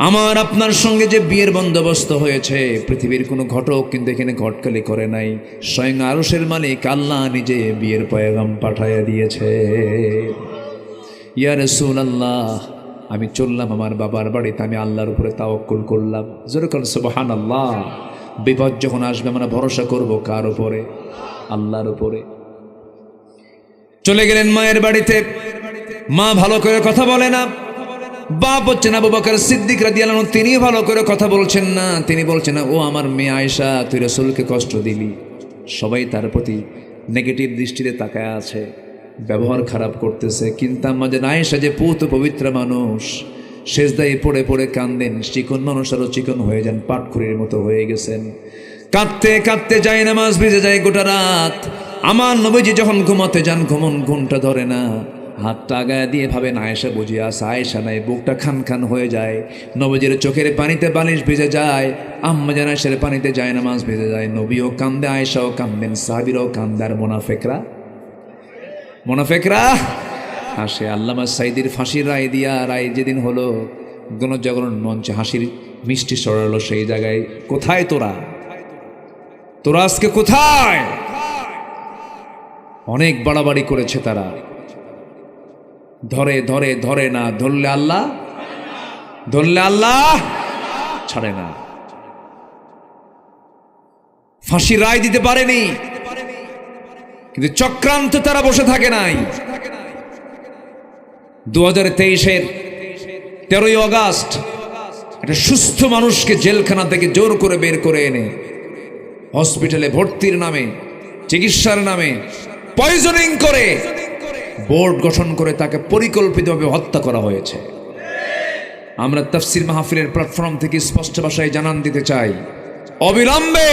আমার আপনার সঙ্গে যে বিয়ের বন্দোবস্ত হয়েছে, পৃথিবীর কোনো ঘটক কিন্তু এখানে ঘটকালি করে নাই। স্বয়ং আরশের মালিক আল্লাহ নিজে বিয়ের পয়গাম পাঠাইয়া দিয়েছে। ইয়া রাসূলুল্লাহ, আমি চললাম আমার বাবার বাড়িতে, আমি আল্লাহর উপরে তাওয়াক্কুল করলাম। জোরে বলেন সুবহানাল্লাহ। বিপদ যখন আসবে আমরা ভরসা করব কার উপরে? আল্লাহর উপরে। চলে গেলেন মায়ের বাড়িতে। মা ভালো করে কথা বলে না। বাপ হচ্ছেন আবু বকর সিদ্দিক রাদিয়াল্লাহু আনহু, তিনি ভালো করে কথা বলছেন না। তিনি বলছেন, ও আমার মেয়ে আয়েশা, তুই রাসূলকে কষ্ট দিলি। সবাই তার প্রতি নেগেটিভ দৃষ্টিতে তাকায় আছে, ব্যবহার খারাপ করতেছে। কিন্তু আম্মাজান আয়েশা যে পুত পবিত্র মানুষ, সেজদায় পড়ে পড়ে কান্দেন। চিকন মানুষ আরো চিকন হয়ে যান, পাটখুরির মতো হয়ে গেছেন। কাঁদতে কাঁদতে যায়, নামাজ ভিজে যায় গোটা রাত। আমার নবীজি যখন ঘুমাতে যান, ঘুমটা ধরে না। হাতটা আগায় দিয়ে ভাবেন আয়েশা বুঝে আসে, আয়েশা নাই, বুকটা খান খান হয়ে যায়। নবীজির চোখের পানিতে বালিশ ভেজে যায়, আম্মা জান আয়েশার পানিতে যায় নামাজ ভেজে যায়। নবীও কান্দে, আয়েশাও কান্দেন, সাহাবীরাও কান্দার মোনাফেকরা হাসে। আল্লামা সাইদির ফাঁসির রায় দিয়া, রায় যেদিন হলো গণজাগরণ মঞ্চে হাসির মিষ্টি সরালো সেই জায়গায়, কোথায় তোরা আজকে কোথায়? অনেক বাড়াবাড়ি করেছে তারা, ধরে না, ধরলে আল্লাহ ছাড়ে না। ফাঁসির রায় দিতে পারেনি, কিন্তু চক্রান্ত তারা বসে থাকে নাই। 2023-এর 13ই আগস্ট একটা সুস্থ মানুষকে জেলখানা থেকে জোর করে বের করে এনে হসপিটালে ভর্তির নামে, চিকিৎসার নামে পয়জনিং করে বোর্ড গঠন করে তাকে পরিকল্পিতভাবে হত্যা করা হয়েছে। আমরা তাফসীর মাহফিলের প্ল্যাটফর্ম থেকে স্পষ্ট ভাষায় জানান দিতে চাই, অবিলম্বে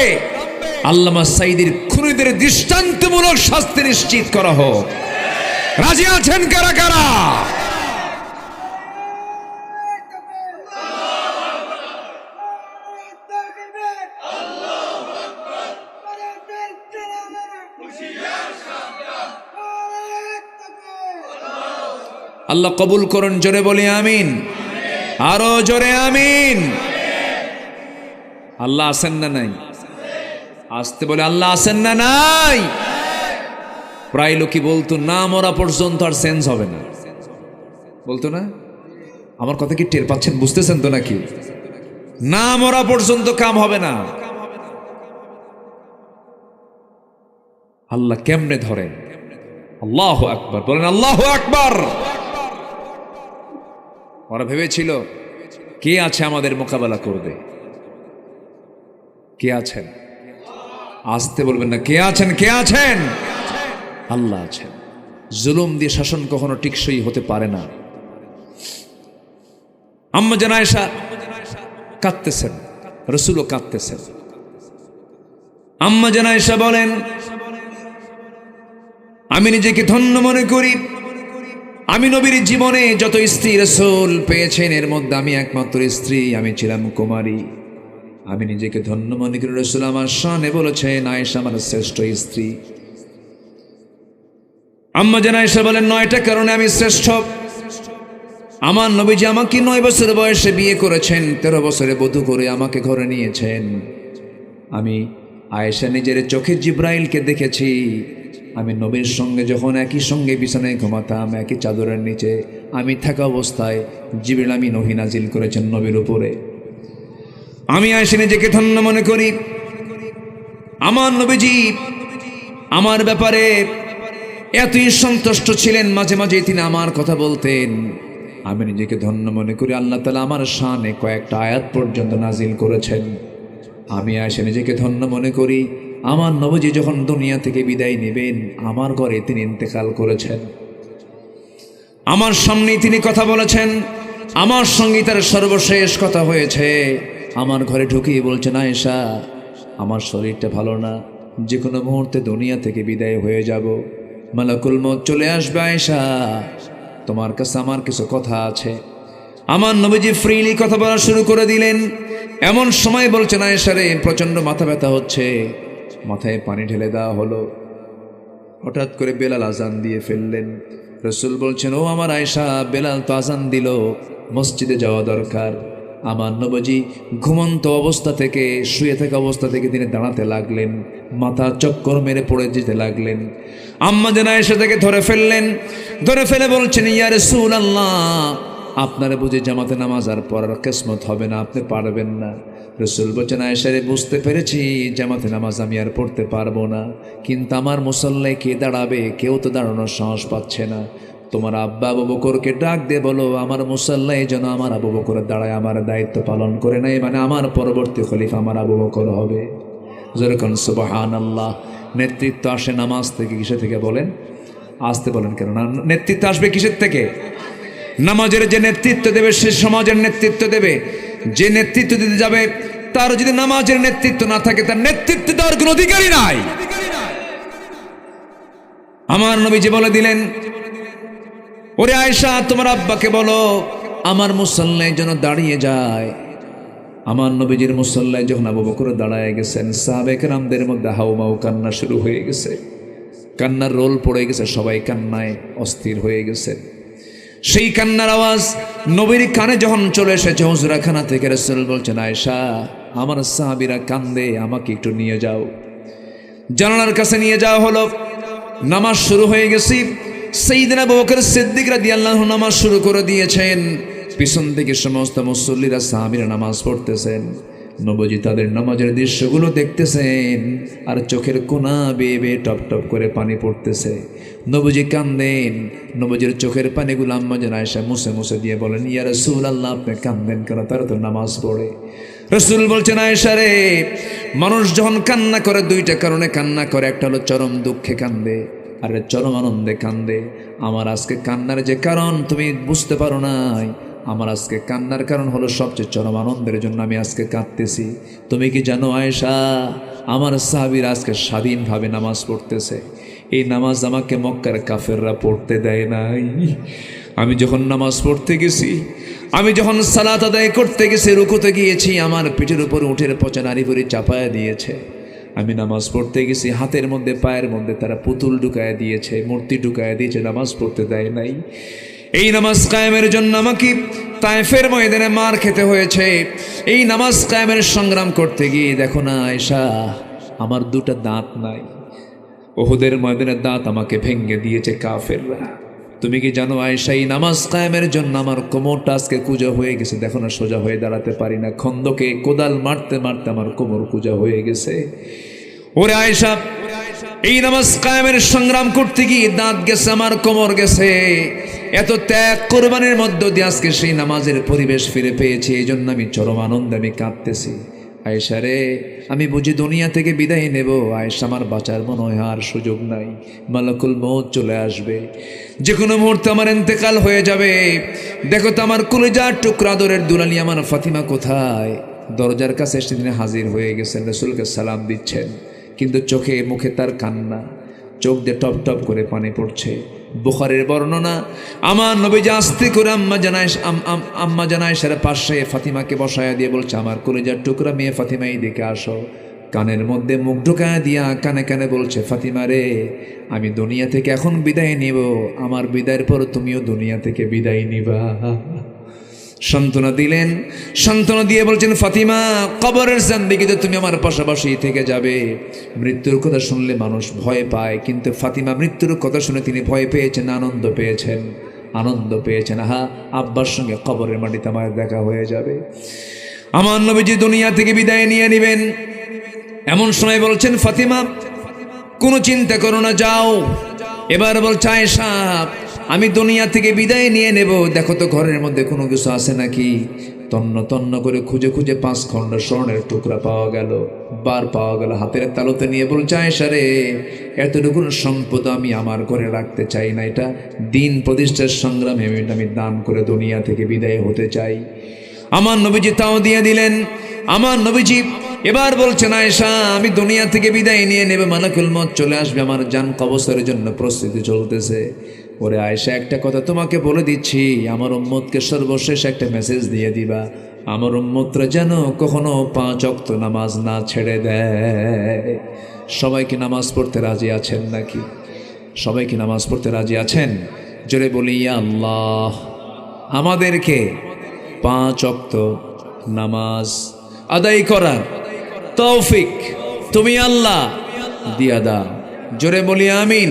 আল্লামা সাইদির খুনিদের দৃষ্টান্তমূলক শাস্তি নিশ্চিত করা হোক। রাজি আছেন কারা কারা? আল্লাহ কবুল করুন, জোরে বলি আমিন, আরো জোরে আমিন। আল্লাহ আছেন না নাই? আসতে বলে আল্লাহ আছেন না নাই? প্রায় লোকই বলতো না মরা পর্যন্ত আর সেন্স হবে না, বলতো না? আমার কথা কি টের পাচ্ছেন, বুঝতেছেন তো নাকি? না মরা পর্যন্ত কাম হবে না। আল্লাহ কেমনে ধরেন? আল্লাহু আকবার বলেন, আল্লাহু আকবার। ওরা ভেবেছিল কে আছে আমাদের মোকাবেলা করবে? কে আছেন? আসতে বলবেন না, কে আছেন? আল্লাহ আছেন। জুলুম দিয়ে শাসন কখনো টিকসই হতে পারে না। আম্মা জান আয়েশা কাঁদতেছেন, রাসূলও কাঁদতেছেন। আম্মা জান আয়েশা বলেন, আমি নিজেকে ধন্য মনে করি, আমি নবীর জীবনে যত স্ত্রী রাসূল পেয়েছেন এর মধ্যে আমি একমাত্র স্ত্রী, আমি ছিলাম কুমারী। আমি নিজেকে ধন্য মনে করি, রাসূল আমার শানে বলেছেন আয়েশা আমার শ্রেষ্ঠ স্ত্রী। আম্মা জান আয়েশা বলেন, 9টা কারণে আমি শ্রেষ্ঠ। আমার নবীজি আমাকে 9 বছর বয়সে বিয়ে করেছেন, 13 বছরে বধূ করে আমাকে ঘরে নিয়েছেন। আমি আয়েশা নিজের চোখে জিব্রাইলকে দেখেছি। আমি নবীর সঙ্গে যখন একই সঙ্গে বিছানায় ঘুমাতাম, একই চাদরের নিচে আমি থাকা অবস্থায় জিবরিল আমিন ওহী নাজিল করেছেন নবীর উপরে। আমি আয়েশা নিজেকে ধন্য মনে করি। আমার নবীজি আমার ব্যাপারে এতই সন্তুষ্ট ছিলেন, মাঝে মাঝে তিনি আমার কথা বলতেন। আমি নিজেকে ধন্য মনে করি, আল্লাহ তাআলা আমার শানে কয়েকটা আয়াত পর্যন্ত নাজিল করেছেন। আমি আয়েশা নিজেকে ধন্য মনে করি, আমার নবীজি যখন দুনিয়া থেকে বিদায় নেবেন আমার ঘরে তিনি ইন্তেকাল করেছেন, আমার সামনেই তিনি কথা বলেছেন, আমার সঙ্গে তার সর্বশেষ কথা হয়েছে। আমার ঘরে ঢুকিয়ে বলছেন, আয়েশা আমার শরীরটা ভালো না, যে কোনো মুহূর্তে দুনিয়া থেকে বিদায় হয়ে যাব, মালাকুল মউত চলে আসবে, আয়েশা তোমার কাছে আমার কিছু কথা আছে। আমার নবীজি ফ্রিলি কথা বলা শুরু করে দিলেন। এমন সময় বলছেন, আয়েশা রে প্রচণ্ড মাথা ব্যথা হচ্ছে। মাথায় পানি ঢেলে দেওয়া হলো। হঠাৎ করে বেলাল আজান দিয়ে ফেললেন। রাসূল বলছেন, ও আমার আয়েশা, বেলাল তো আজান দিল, মসজিদে যাওয়া দরকার। আমার নবীজি ঘুমন্ত অবস্থা থেকে, শুয়ে থাকা অবস্থা থেকে তিনি দাঁড়াতে লাগলেন, মাথা চক্কর মেরে পড়ে যেতে লাগলেন। আম্মা জান আয়েশা তাকে ধরে ফেললেন। ধরে ফেলে বলছেন, ইয়া রাসূলুল্লাহ, আপনারা বুঝে জামাতে নামাজ আর পড়ার কিসমত হবে না, আপনি পারবেন না। রাসূল বলছেন, আয়েশা রে বুঝতে পেরেছি জামাতে নামাজ আমি আর পড়তে পারবো না, কিন্তু আমার মুসল্লায় কে দাঁড়াবে? কেউ তো দাঁড়ানোর সাহস পাচ্ছে না। তোমার আব্বা আবু বকরকে ডাক দিয়ে বলো আমার মুসল্লায় যেন আমার আবু বকর দাঁড়ায় আমার দায়িত্ব পালন করে নেয়, মানে আমার পরবর্তী খলিফা আমার আবু বকর হবে। যেরকম সুবহানাল্লাহ। নেতৃত্ব আসে নামাজ থেকে, কিসে থেকে বলেন? আসতে বলেন কেন না? নেতৃত্ব আসবে কিসের থেকে? নামাজের যে নেতৃত্ব দেবে সে সমাজের নেতৃত্ব দেবে। যে নেতৃত্ব দিতে যাবে তার যদি নামাজের নেতৃত্ব না থাকে তার নেতৃত্ব দেওয়ার কোনো অধিকারই নাই। আমার নবীজি বলে দিলেন, ওরে আয়েশা, তোমার আব্বাকে বলো আমার মুসল্লায় যেন দাঁড়িয়ে যায়। আমার নবীজির মুসল্লায় যখন আবু বকর দাঁড়ায় গেছেন, সাহাবে কেরামদের মধ্যে হাউমাউ কান্না শুরু হয়ে গেছে, কান্নার রোল পড়ে গেছে, সবাই কান্নায় অস্থির হয়ে গেছে। সেই কান্নার আওয়াজ নবীর কানে যখন চলে এসেছে হুজরাখানা থেকে, রাসূল বলছেন, আয়েশা আমার সাহাবীরা কান্দে, আমাকে একটু নিয়ে যাও। জানালার কাছে নিয়ে যাওয়া হলো। নামাজ শুরু হয়ে গেছি। সাইয়েদনা আবু বকর সিদ্দিক রাদিয়াল্লাহু আনহু নামাজ শুরু করে দিয়েছেন। পিছন থেকে সমস্ত মুসল্লিরা সাহাবীরা নামাজ পড়তেছেন। নবীজি তাদের নামাজের দৃশ্যগুলো দেখতেছেন, আর চোখের কোনা বেয়ে বেয়ে টপ টপ করে পানি পড়তেছে। নবীজি কান্দেন। নবীজির চোখের পানিগুলো আম্মা জান আয়েশা মুছে মুছে দিয়ে বলেন, ইয়া রাসূলুল্লাহ, আপনি কান্দেন কেন? তারা তো নামাজ পড়ে। রাসূল বলছেন, আয়েশা রে, মানুষ যখন কান্না করে দুইটা কারণে কান্না করে, একটা হলো চরম দুঃখে কান্দে, আর চরম আনন্দে কান্দে। আমার আজকে কান্নার যে কারণ তুমি বুঝতে পারো নাই, আমার আজকে কান্নার কারণ হলো সবচেয়ে চরম আনন্দের জন্য আমি আজকে কাঁদতেছি। তুমি কি জানো আয়েশা, আমার সাহাবীরা আজকে স্বাধীনভাবে নামাজ পড়তেছে। এই নামাজ আমাকে মক্কার কাফেররা পড়তে দেয় নাই। আমি যখন নামাজ পড়তে গেছি, আমি যখন সালাত আদায় করতে গেছি, রুকুতে গিয়েছি, আমার পিঠের উপর উঠের পচা নারী ভরি চাপায়া দিয়েছে। আমি নামাজ পড়তে গেছি, হাতের মধ্যে পায়ের মধ্যে তারা পুতুল ঢুকায় দিয়েছে, মূর্তি ঢুকায় দিয়েছে, নামাজ পড়তে দেয় নাই। এই নামাজ কায়েমের জন্য আমাকে তায়েফের ময়দানে মার খেতে হয়েছে। এই নামাজ কায়েমের সংগ্রাম করতে গিয়ে দেখো না আয়েশা, আমার দুটো দাঁত নাই। ওহুদের ময়দানের দাঁত আমাকে ভেঙে দিয়েছে কাফেররা। তুমি কি জানো আয়েশা, এই নামাজ কায়েমের জন্য আমার কোমরটা আজকে কুজা হয়ে গেছে। দেখো না, সোজা হয়ে দাঁড়াতে পারি না। খন্দকে কোদাল মারতে মারতে আমার কোমর কুজা হয়ে গেছে। ওরে আয়েশা, এই নামাজ কায়েমের সংগ্রাম করতে গিয়ে দাঁত গেছে, আমার কোমর গেছে। এত ত্যাগ কোরবানির মধ্য দিয়ে আজকে সেই নামাজের পরিবেশ ফিরে পেয়েছি। এই জন্য আমি চরম আনন্দে আমি কাঁদতেছি। আয়েশা রে, আমি বুঝি দুনিয়া থেকে বিদায় নেব। আয়েশা, আমার বাঁচার মনে হয় আর সুযোগ নাই। মালাকুল মউত চলে আসবে, যে কোনো মুহূর্তে আমার ইন্তেকাল হয়ে যাবে। দেখো তো আমার কলিজার টুকরা দরের দুলালি আমার ফাতিমা কোথায়? দরজার কাছে এসে তিনি হাজির হয়ে গেছেন, রাসূলকে সালাম দিচ্ছেন, কিন্তু চোখে মুখে তার কান্না, চোখ দিয়ে টপ টপ করে পানি পড়ছে। বুখারীর বর্ণনা, আমার নবীজি আস্তে করে আম্মা জানায়েশার পাশে ফাতিমাকে বসায়া দিয়ে বলছে, আমার কলিজার টুকরা মেয়ে ফাতিমা, এই দিকে আসো। কানের মধ্যে মুখ ঢুকায়া দিয়া কানে কানে বলছে, ফাতিমা রে, আমি দুনিয়া থেকে এখন বিদায় নিব। আমার বিদায়ের পর তুমিও দুনিয়া থেকে বিদায় নিবা। সান্ত্বনা দিলেন। সান্ত্বনা দিয়ে বলছেন, ফাতিমা, কবরের জিন্দেগিতে তুমি আমার পাশাপাশি থেকে যাবে। মৃত্যুর কথা শুনলে মানুষ ভয় পায়, কিন্তু ফাতিমা মৃত্যুর কথা শুনে তিনি ভয় পেয়েছেন, আনন্দ পেয়েছেন। আনন্দ পেয়েছেন, আহা, আব্বার সঙ্গে কবরের মাটিতে আমার দেখা হয়ে যাবে। আমার নবীজি দুনিয়া থেকে বিদায় নিয়ে নেবেন। এমন সময় বলছেন, ফাতিমা, কোনো চিন্তা করো না, যাও। এবার বলছে, আয়েশা, আমি দুনিয়া থেকে বিদায় নিয়ে নেব। দেখো তো ঘরের মধ্যে কোনো কিছু আছে নাকি। তন্ন তন্ন করে খুঁজে খুঁজে 5 খণ্ড স্বর্ণের টুকরা পাওয়া গেল, বার পাওয়া গেল। হাতের তালুতে নিয়ে বলছে, আয়েশা রে, এতটুকু সম্পদ আমি আমার ঘরে রাখতে চাই না। এটা দিন প্রতিষ্ঠার সংগ্রামে আমি দান করে দুনিয়া থেকে বিদায় হতে চাই। আমার নবীজি তাও দিয়ে দিলেন। আমার নবীজি এবার বলছেন, আয়েশা, আমি দুনিয়া থেকে বিদায় নিয়ে নেবে, মালাকুল মউত চলে আসবে, আমার জান কবজের জন্য প্রস্তুতি চলতেছে। ওরে আয়েশা, একটা কথা তোমাকে বলে দিচ্ছি, আমার উম্মতকে সর্বশেষ একটা মেসেজ দিয়ে দিবা, আমার উম্মতরা যেন কখনো 5 ওয়াক্ত নামাজ না ছেড়ে দেয়। সবাই কি নামাজ পড়তে রাজি আছেন নাকি? সবাই কি নামাজ পড়তে রাজি আছেন? জোরে বলি, ইয়া আল্লাহ, আমাদেরকে 5 ওয়াক্ত নামাজ আদায় করার তৌফিক তুমি আল্লাহ দিয়া দাও। জোরে বলি আমিন,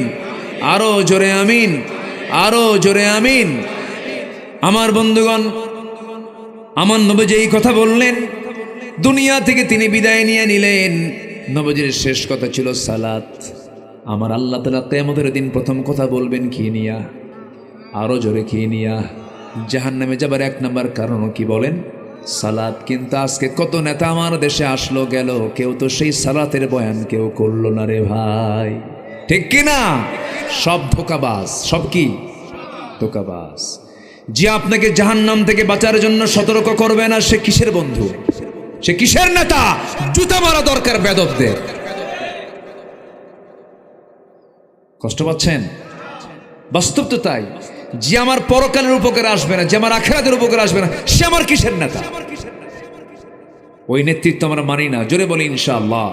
আরো জোরে আমিন, আরো জোরে আমিন। আমার বন্ধুগণ, আমার নবীজি এই কথা বললেন, দুনিয়া থেকে তিনি বিদায় নিয়ে নিলেন। নবীজির শেষ কথা ছিল সালাত। আমার আল্লাহ তাআলা কিয়ামতের দিন প্রথম কথা বলবেন কি নিয়া? আরো জোরে কি নিয়া? জাহান্নামে যাবার 1 নম্বর কারণ কি বলেন? সালাত। কিন্তু আজকে কত নেতা আমার দেশে আসলো গেল, কেউ তো সেই সালাতের বয়ান কেউ করলো না রে ভাই, ঠিক কিনা? সব ধোঁকাবাজ, সব কি ধোঁকাবাজ। যে আপনাকে জাহান্নাম থেকে বাঁচার জন্য সতর্ক করবে না, সে কিসের বন্ধু? সে কিসের নেতা? জুতা মারা দরকার বেদবদের। কষ্ট পাচ্ছেন? বাস্তব তো তাই। যে আমার পরকালের উপকারে আসবে না, যে আমার আখিরাতের উপকারে আসবে না, সে আমার কিসের নেতা? ওই নেতৃত্ব আমরা মানি না। জোরে বলি ইনশাআল্লাহ,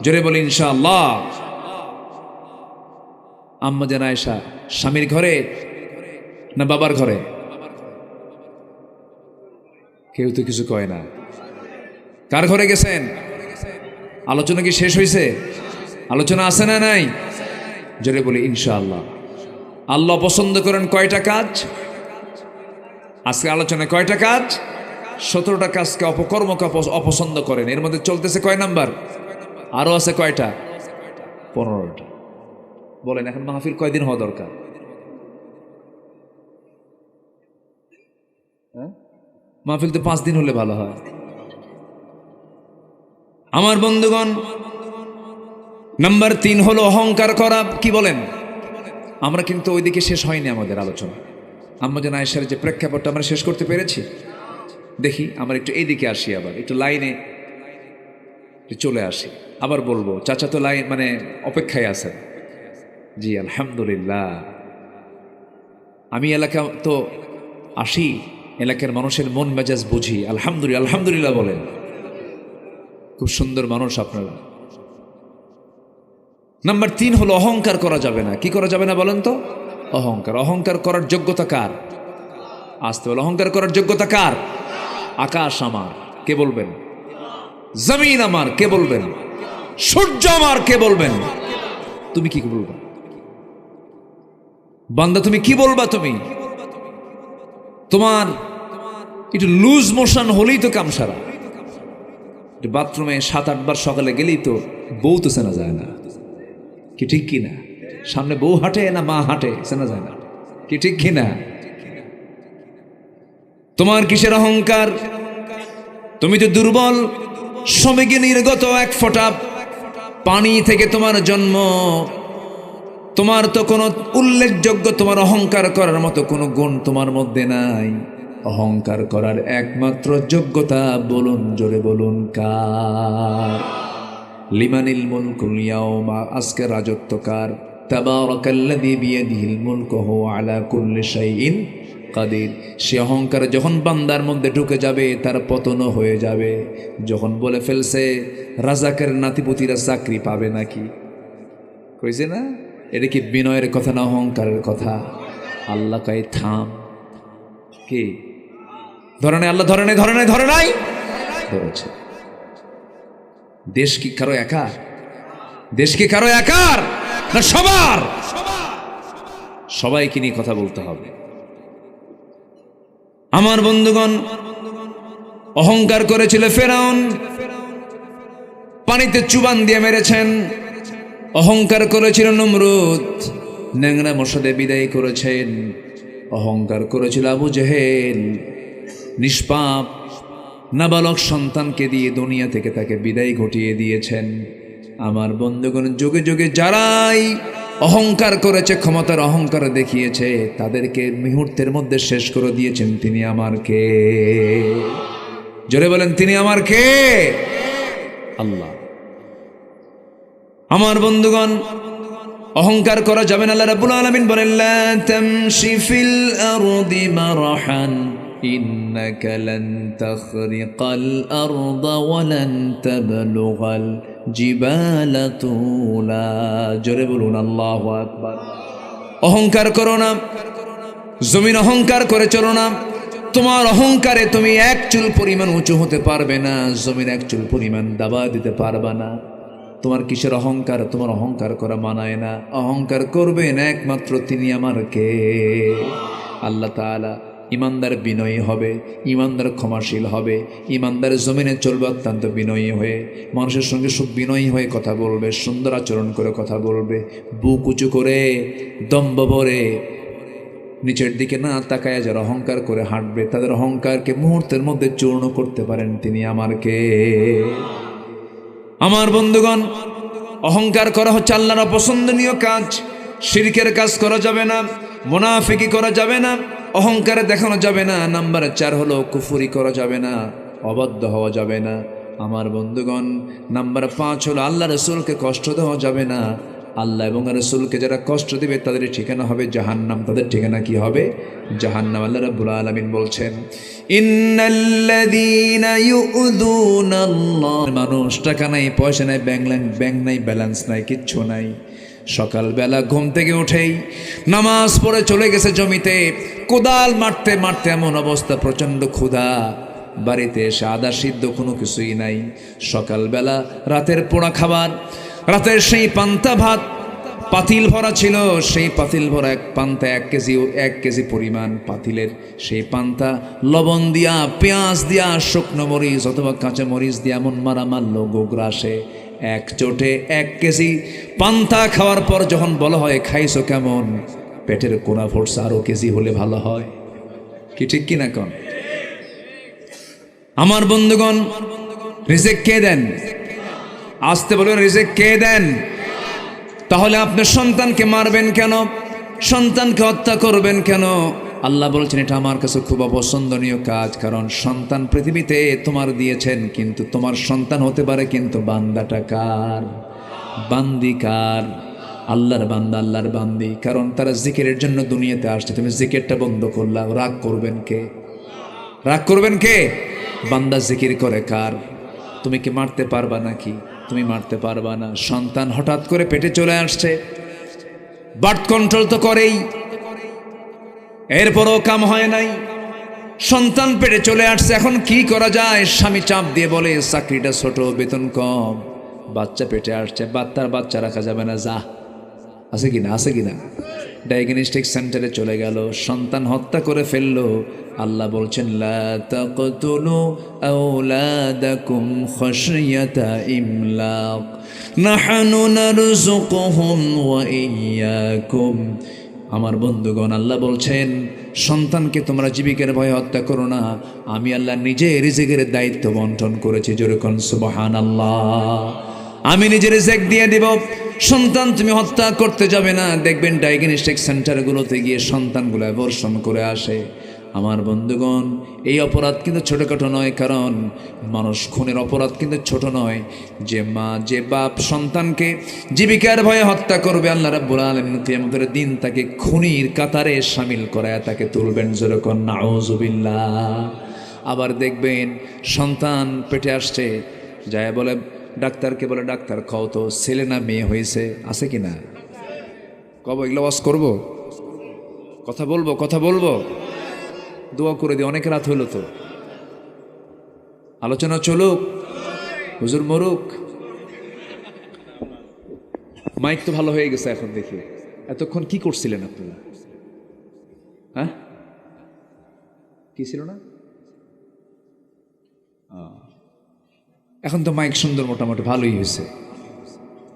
জোরে বলি ইনশাআল্লাহ। আম্মা জান আয়েশা স্বামীর ঘরে না বাবার ঘরে? কেউ তো কিছু কয় না। কার ঘরে গেছেন? আলোচনা কি শেষ হয়েছে? আলোচনা আছে না নাই? জোরে বলি ইনশাআল্লাহ। আল্লাহ পছন্দ করেন কয়টা কাজ? আজকে আলোচনায় কয়টা কাজ? 17টা কাজকে, অপকর্মকে অপছন্দ করেন। এর মধ্যে চলতেছে কয় নাম্বার? আরো আছে কয়টা? 15টা। বলেন এখন মাহফিল কয়দিন হওয়া দরকার? মাহফিল তো 5 দিন হলে ভালো হয়। আমার বন্ধুগণ, নাম্বার 3 হলো অহংকার করা। কি বলেন? আমরা কিন্তু ওইদিকে শেষ হয়নি আমাদের আলোচনা। আম্মা জান আয়েশার যে প্রেক্ষাপটটা আমরা শেষ করতে পেরেছি, দেখি আমরা একটু এইদিকে আসি, আবার একটু লাইনে চলে আসি। আবার বলবো, চাচা তো লাইন মানে অপেক্ষায় আছেন। জি আলহামদুলিল্লাহ। আমি এলাকা তো আসি, এলাকার মানুষের মন মেজাজ বুঝি। আলহামদুলিল্লাহ, আলহামদুলিল্লাহ বলেন। খুব সুন্দর মানুষ আপনারা। নাম্বার 3 হলো অহংকার করা যাবে না। কি করা যাবে না বলেন তো? অহংকার। অহংকার করার যোগ্যতা কার? আসতে বলে, অহংকার করার যোগ্যতা কার? আকাশ আমার, কে বলবেন? জমিন আমার, কে বলবেন? সূর্য আমার, কে বলবেন? তুমি কি বলবা বান্দা? তুমি কি বলবা? তুমি তোমার একটু লুজ মোশন হলেই তো কাম সারা। বাথরুমে 7-8 বার সকালে গেলেই তো বউ তো চেনা যায় না। কি ঠিক কি না? সামনে বউ হাঁটে না মা হাঁটে চেনা যায় না। কি ঠিক কি না? তোমার কিসের অহংকার? তুমি তো দুর্বল, শ্রমিকে নির্গত 1 ফোঁটা পানি থেকে তোমার জন্ম। তোমার তো কোনো উল্লেখযোগ্য, তোমার অহংকার করার মতো কোনো গুণ তোমার মধ্যে নাই। অহংকার করার একমাত্র যোগ্যতা বলুন, জোরে বলুন, কার? লিমানিল মুলকুল ইয়াওমা, আজকে রাজত্ব কার? তাবারাকাল্লাযী বিয়াদিহিল মুলকু ওয়া আলা কুল্লি শাইইন কাদির। সে অহংকার যখন বান্দার মধ্যে ঢুকে যাবে, তার পতন হয়ে যাবে। যখন বলে ফেলছে রাজাকের নাতিপুতিরা চাকরি পাবে নাকি, কইছে না? এটা কি বিনয়ের কথা না অহংকারের কথা? আল্লাহ কয় থাম। কি ধরে নাই? আল্লাহ ধরে নাই, ধরে নাই, ধরে নাই, ধরেছে। দেশ কি কারো একার? দেশ কি কারো একার না সবার? সবাইকে নিয়ে কথা বলতে হবে। আমার বন্ধুগণ, অহংকার করেছিল ফেরাউন, পানিতে চুবান দিয়ে মেরেছেন। অহংকার করেছিল নমরুদ, ন্যাংরা মশাদে বিদায় করেছেন। অহংকার করেছিল আবু জেহেল, নিষ্পাপ নাবালক সন্তানকে দিয়ে দুনিয়া থেকে তাকে বিদায় ঘটিয়ে দিয়েছেন। আমার বন্ধুগণ, যুগে যুগে যারাই অহংকার করেছে, ক্ষমতার অহংকার দেখিয়েছে, তাদেরকে মুহূর্তের মধ্যে শেষ করে দিয়েছেন তিনি আমার কে? জোরে বলেন, তিনি আমার কে? আল্লাহ। আমার বন্ধুগণ, অহংকার করা যাবে না। আল্লাহ রাব্বুল আলামিন বলেন, লা তামশি ফিল আরদি মারহান ইন্নাকা লান তাখরিকাল আরদা ওয়া লান তাবলুগাল জিবালা তুলা। জোরে বলুন আল্লাহু আকবার। অহংকার করো না, জমিন অহংকার করে চলো না। তোমার অহংকারে তুমি 1 চুল পরিমাণ উঁচু হতে পারবে না, জমিন 1 চুল পরিমাণ দাবা দিতে পারবে না। তোমার কিসের অহংকার? তোমার অহংকার করা মানায় না। অহংকার করবেন একমাত্র তিনি আমার কে? আল্লাহ তাআলা। ইমানদার বিনয়ী হবে, ইমানদার ক্ষমাশীল হবে, ইমানদার জমিনে চলবে অত্যন্ত বিনয়ী হয়ে, মানুষের সঙ্গে খুব বিনয়ী হয়ে কথা বলবে, সুন্দর আচরণ করে কথা বলবে, বুক উঁচু করে দম্ভ ভরে নিচের দিকে না তাকায় যারা অহংকার করে হাঁটবে, তাদের অহংকারকে মুহূর্তের মধ্যে চূর্ণ করতে পারেন তিনি আমার কে? আমার বন্ধুগণ, অহংকার করা হচ্ছে আল্লাহর অপছন্দনীয় কাজ। শিরকের কাজ করা যাবে না, মুনাফিকি করা যাবে না, অহংকারে দেখানো যাবে না। নাম্বার 4 হলো কুফরি করা যাবে না, অবাধ্য হওয়া যাবে না। আমার বন্ধুগণ, নাম্বার 5 হলো আল্লাহ রাসূলকে কষ্ট দেওয়া যাবে না, আল্লাহ এবং রাসূলকে যারা কষ্ট দিবে তাদের ঠিকানা হবে জাহান্নাম। তাদের ঠিকানা কি হবে? জাহান্নাম। আল্লাহ রাব্বুল আলামিন বলছেন, ইন্নাল্লাযীনা ইউযুনাল্লাহ, মানুষ টাকা নাই, পয়সা নাই, ব্যাংক নাই, ব্যালেন্স নাই, কিচ্ছু নাই। সকালবেলা ঘুম থেকে উঠেই নামাজ পড়ে চলে গেছে জমিতে, কোদাল মারতে মারতে এমন অবস্থা, প্রচণ্ড ক্ষুধা, বাড়িতে এসে আদা সিদ্ধ কোনো কিছুই নাই। সকালবেলা রাতের পোড়া খাবার, রাতের সেই পান্তা ভাত পাতিল ভরা ছিল, সেই পাতিল ভরা এক পান্তা, 1 কেজি পরিমাণ পাতিলের সেই পান্তা লবণ দিয়া, পেঁয়াজ দিয়া, শুকনো মরিচ অথবা কাঁচা মরিচ দিয়া এমন মারা মারলো গোগ্রাসে। এক চোটে 1 কেজি পান্তা খাওয়ার পর যখন বলা হয় খাইছো কেমন, পেটের কোনা ফোটছে, আরো কেজি হলে ভালো হয়। কি ঠিক কিনা কন? আমার বন্ধুগণ, রিজিক কে দেন? আসতে বলুন, রিজিক কে দেন? তাহলে আপনি সন্তানকে মারবেন কেন? সন্তানকে হত্যা করবেন কেন? আল্লাহ বলছেন এটা আমার কাছে খুব অপছন্দনীয় কাজ, কারণ সন্তান পৃথিবীতে তোমার দিয়েছেন, কিন্তু তোমার সন্তান হতে পারে কিন্তু বান্দাটা কার? বান্দি কার? আল্লাহর বান্দা, আল্লাহর বান্দি। কারণ তারা জিকিরের জন্য দুনিয়াতে আসছে, তুমি জিকিরটা বন্ধ করলা, রাগ করবেন কে? রাগ করবেন কে? বান্দা জিকির করে কার? তুমি কি মারতে পারবা নাকি? তুমি মারতে পারবা না। সন্তান হঠাৎ করে পেটে চলে আসছে, বার্থ কন্ট্রোল তো করেই, এরপরও কাম হয় নাই, সন্তান পেটে চলে আসছে, এখন কি করা যায়? স্বামী চাপ দিয়ে বলে চাকরিটা ছোট, বেতন কম, বাচ্চা পেটে আসছে, বাচ্চা রাখা যাবে না, যা। আছে কিনা? আছে কিনা? ডায়াগনস্টিক সেন্টারে চলে গেল, সন্তান হত্যা করে ফেললো। আল্লাহ বলছেন, লা তাকতুলু আওলাদাকুম খাশিয়াতা ইমলাক নাহনু নারযুকুহুম ওয়া ইয়্যাকুম। আমার বন্ধুগণ, আল্লাহ বলছেন সন্তানকে তোমরা জীবিকার ভয়ে হত্যা করো না, আমি আল্লাহ নিজে রিজিকের দায়িত্ব বন্টন করেছি। জোরে কোন সুবহানাল্লাহ। আমি নিজে রিজিক দিয়ে দিব, সন্তান তুমি হত্যা করতে যাবে না। দেখবেন ডায়াগনস্টিক সেন্টারগুলোতে গিয়ে সন্তানগুলো অ্যাবর্শন করে আসে। আমার বন্ধুগণ, এই অপরাধ কিন্তু ছোটোখাটো নয়, কারণ মানুষ খুনের অপরাধ কিন্তু ছোট নয়। যে মা, যে বাপ সন্তানকে জীবিকার ভয়ে হত্যা করবে, আল্লাহ রাব্বুল আলামিন কিয়ামতের দিন তাকে খুনির কাতারে শামিল করায় তাকে তুলবেন। যেরকম নাউযুবিল্লাহ। আবার দেখবেন সন্তান পেটে আসছে, যায় বলে ডাক্তারকে, বলে ডাক্তার খাও তো ছেলে না মেয়ে হয়েছে। আছে কি না? কব এগুলো ওয়াজ করবো, কথা বলবো, দোয়া করে দিই। অনেক রাত হইল তো, আলোচনা চলুক, হুজুর মরুক। মাইক তো ভালো হয়ে গেছে এখন দেখি। এতক্ষণ কি করছিলেন আপনারা? হ্যাঁ, কি ছিল না? এখন তো মাইক সুন্দর, মোটামুটি ভালোই হয়েছে।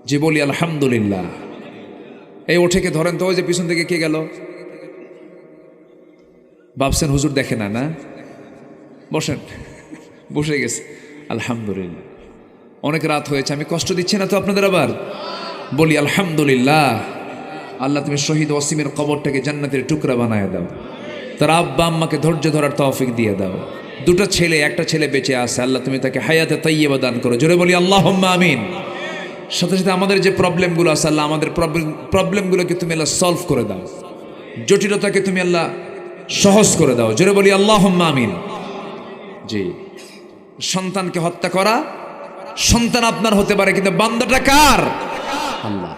যে বলি আলহামদুলিল্লাহ। এই ওঠেকে ধরেন তো, ওই যে পিছন থেকে কে গেল? ভাবছেন হুজুর দেখে না? না, বসেন, বসে গেছে। আলহামদুলিল্লাহ, অনেক রাত হয়েছে, আমি কষ্ট দিচ্ছি না তো আপনাদের? আবার বলি আলহামদুলিল্লাহ। আল্লাহ তুমি শহীদ ওয়াসিমের কবরটাকে জান্নাতের টুকরা বানায় দাও, তার আব্বা আম্মাকে ধৈর্য ধরার তৌফিক দিয়ে দাও। দুটো ছেলে, একটা ছেলে বেঁচে আছে, আল্লাহ তুমি তাকে হায়াতে তাইয়্যিবা দান করো। জোরে বলি আল্লাহুম্মা আমিন। সাথে সাথে আমাদের যে প্রবলেমগুলো আছে, আল্লাহ আমাদের প্রবলেমগুলোকে তুমি আল্লাহ সলভ করে দাও, জটিলতাকে তুমি আল্লাহ সহজ করে দাও। জোরে বলি আল্লাহুম্মা আমিন। জি, সন্তানকে হত্যা করা, সন্তান আপনার হতে পারে, কিন্তু বান্দাটা কার? আল্লাহ।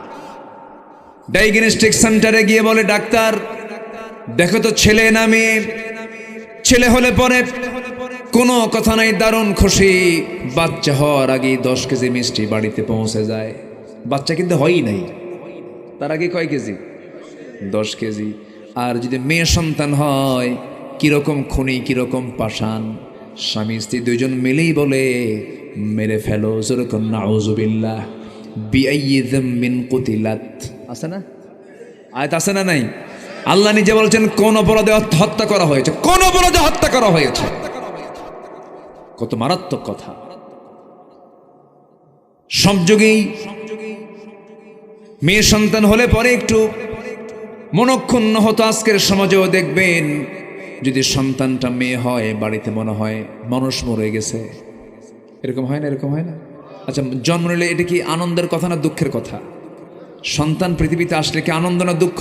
ডায়াগনস্টিক সেন্টারে গিয়ে বলে ডাক্তার দেখো তো ছেলে না মেয়ে। ছেলে হলে পরে কোনো কথা নাই, দারুণ খুশি। বাচ্চা হওয়ার আগে 10 কেজি মিষ্টি বাড়িতে পৌঁছে যায়। বাচ্চা কিন্তু হয়ই নাই, তার আগে কয় কেজি? 10 কেজি। আর যদি মেয়ে সন্তান হয়, কিরকম খুনি, কিরকম পাষাণ। স্বামী স্ত্রী দুইজন মিলেই বলে মেরে ফেলো। যেরকম নাউযুবিল্লাহ। বিআইয়ি যামবিন কুতিলাত। আছে না আয়াত? আছে না নাই? আল্লাহ নিজে বলছেন কোন অপরাধে হত্যা করা হয়েছে, কোন অপরাধে হত্যা করা হয়েছে। কত মারাত্মক কথা। সব যুগেই মেয়ে সন্তান হলে পরে একটু মনক্ষুণ্ণ হতো। আজকের সমাজেও দেখবেন যদি সন্তানটা মেয়ে হয়, বাড়িতে মনে হয় মানুষ মরে গেছে। এরকম হয় না? এরকম হয় না? আচ্ছা, জন্ম নিলে এটা কি আনন্দের কথা না দুঃখের কথা? সন্তান পৃথিবীতে আসলে কি আনন্দ না দুঃখ?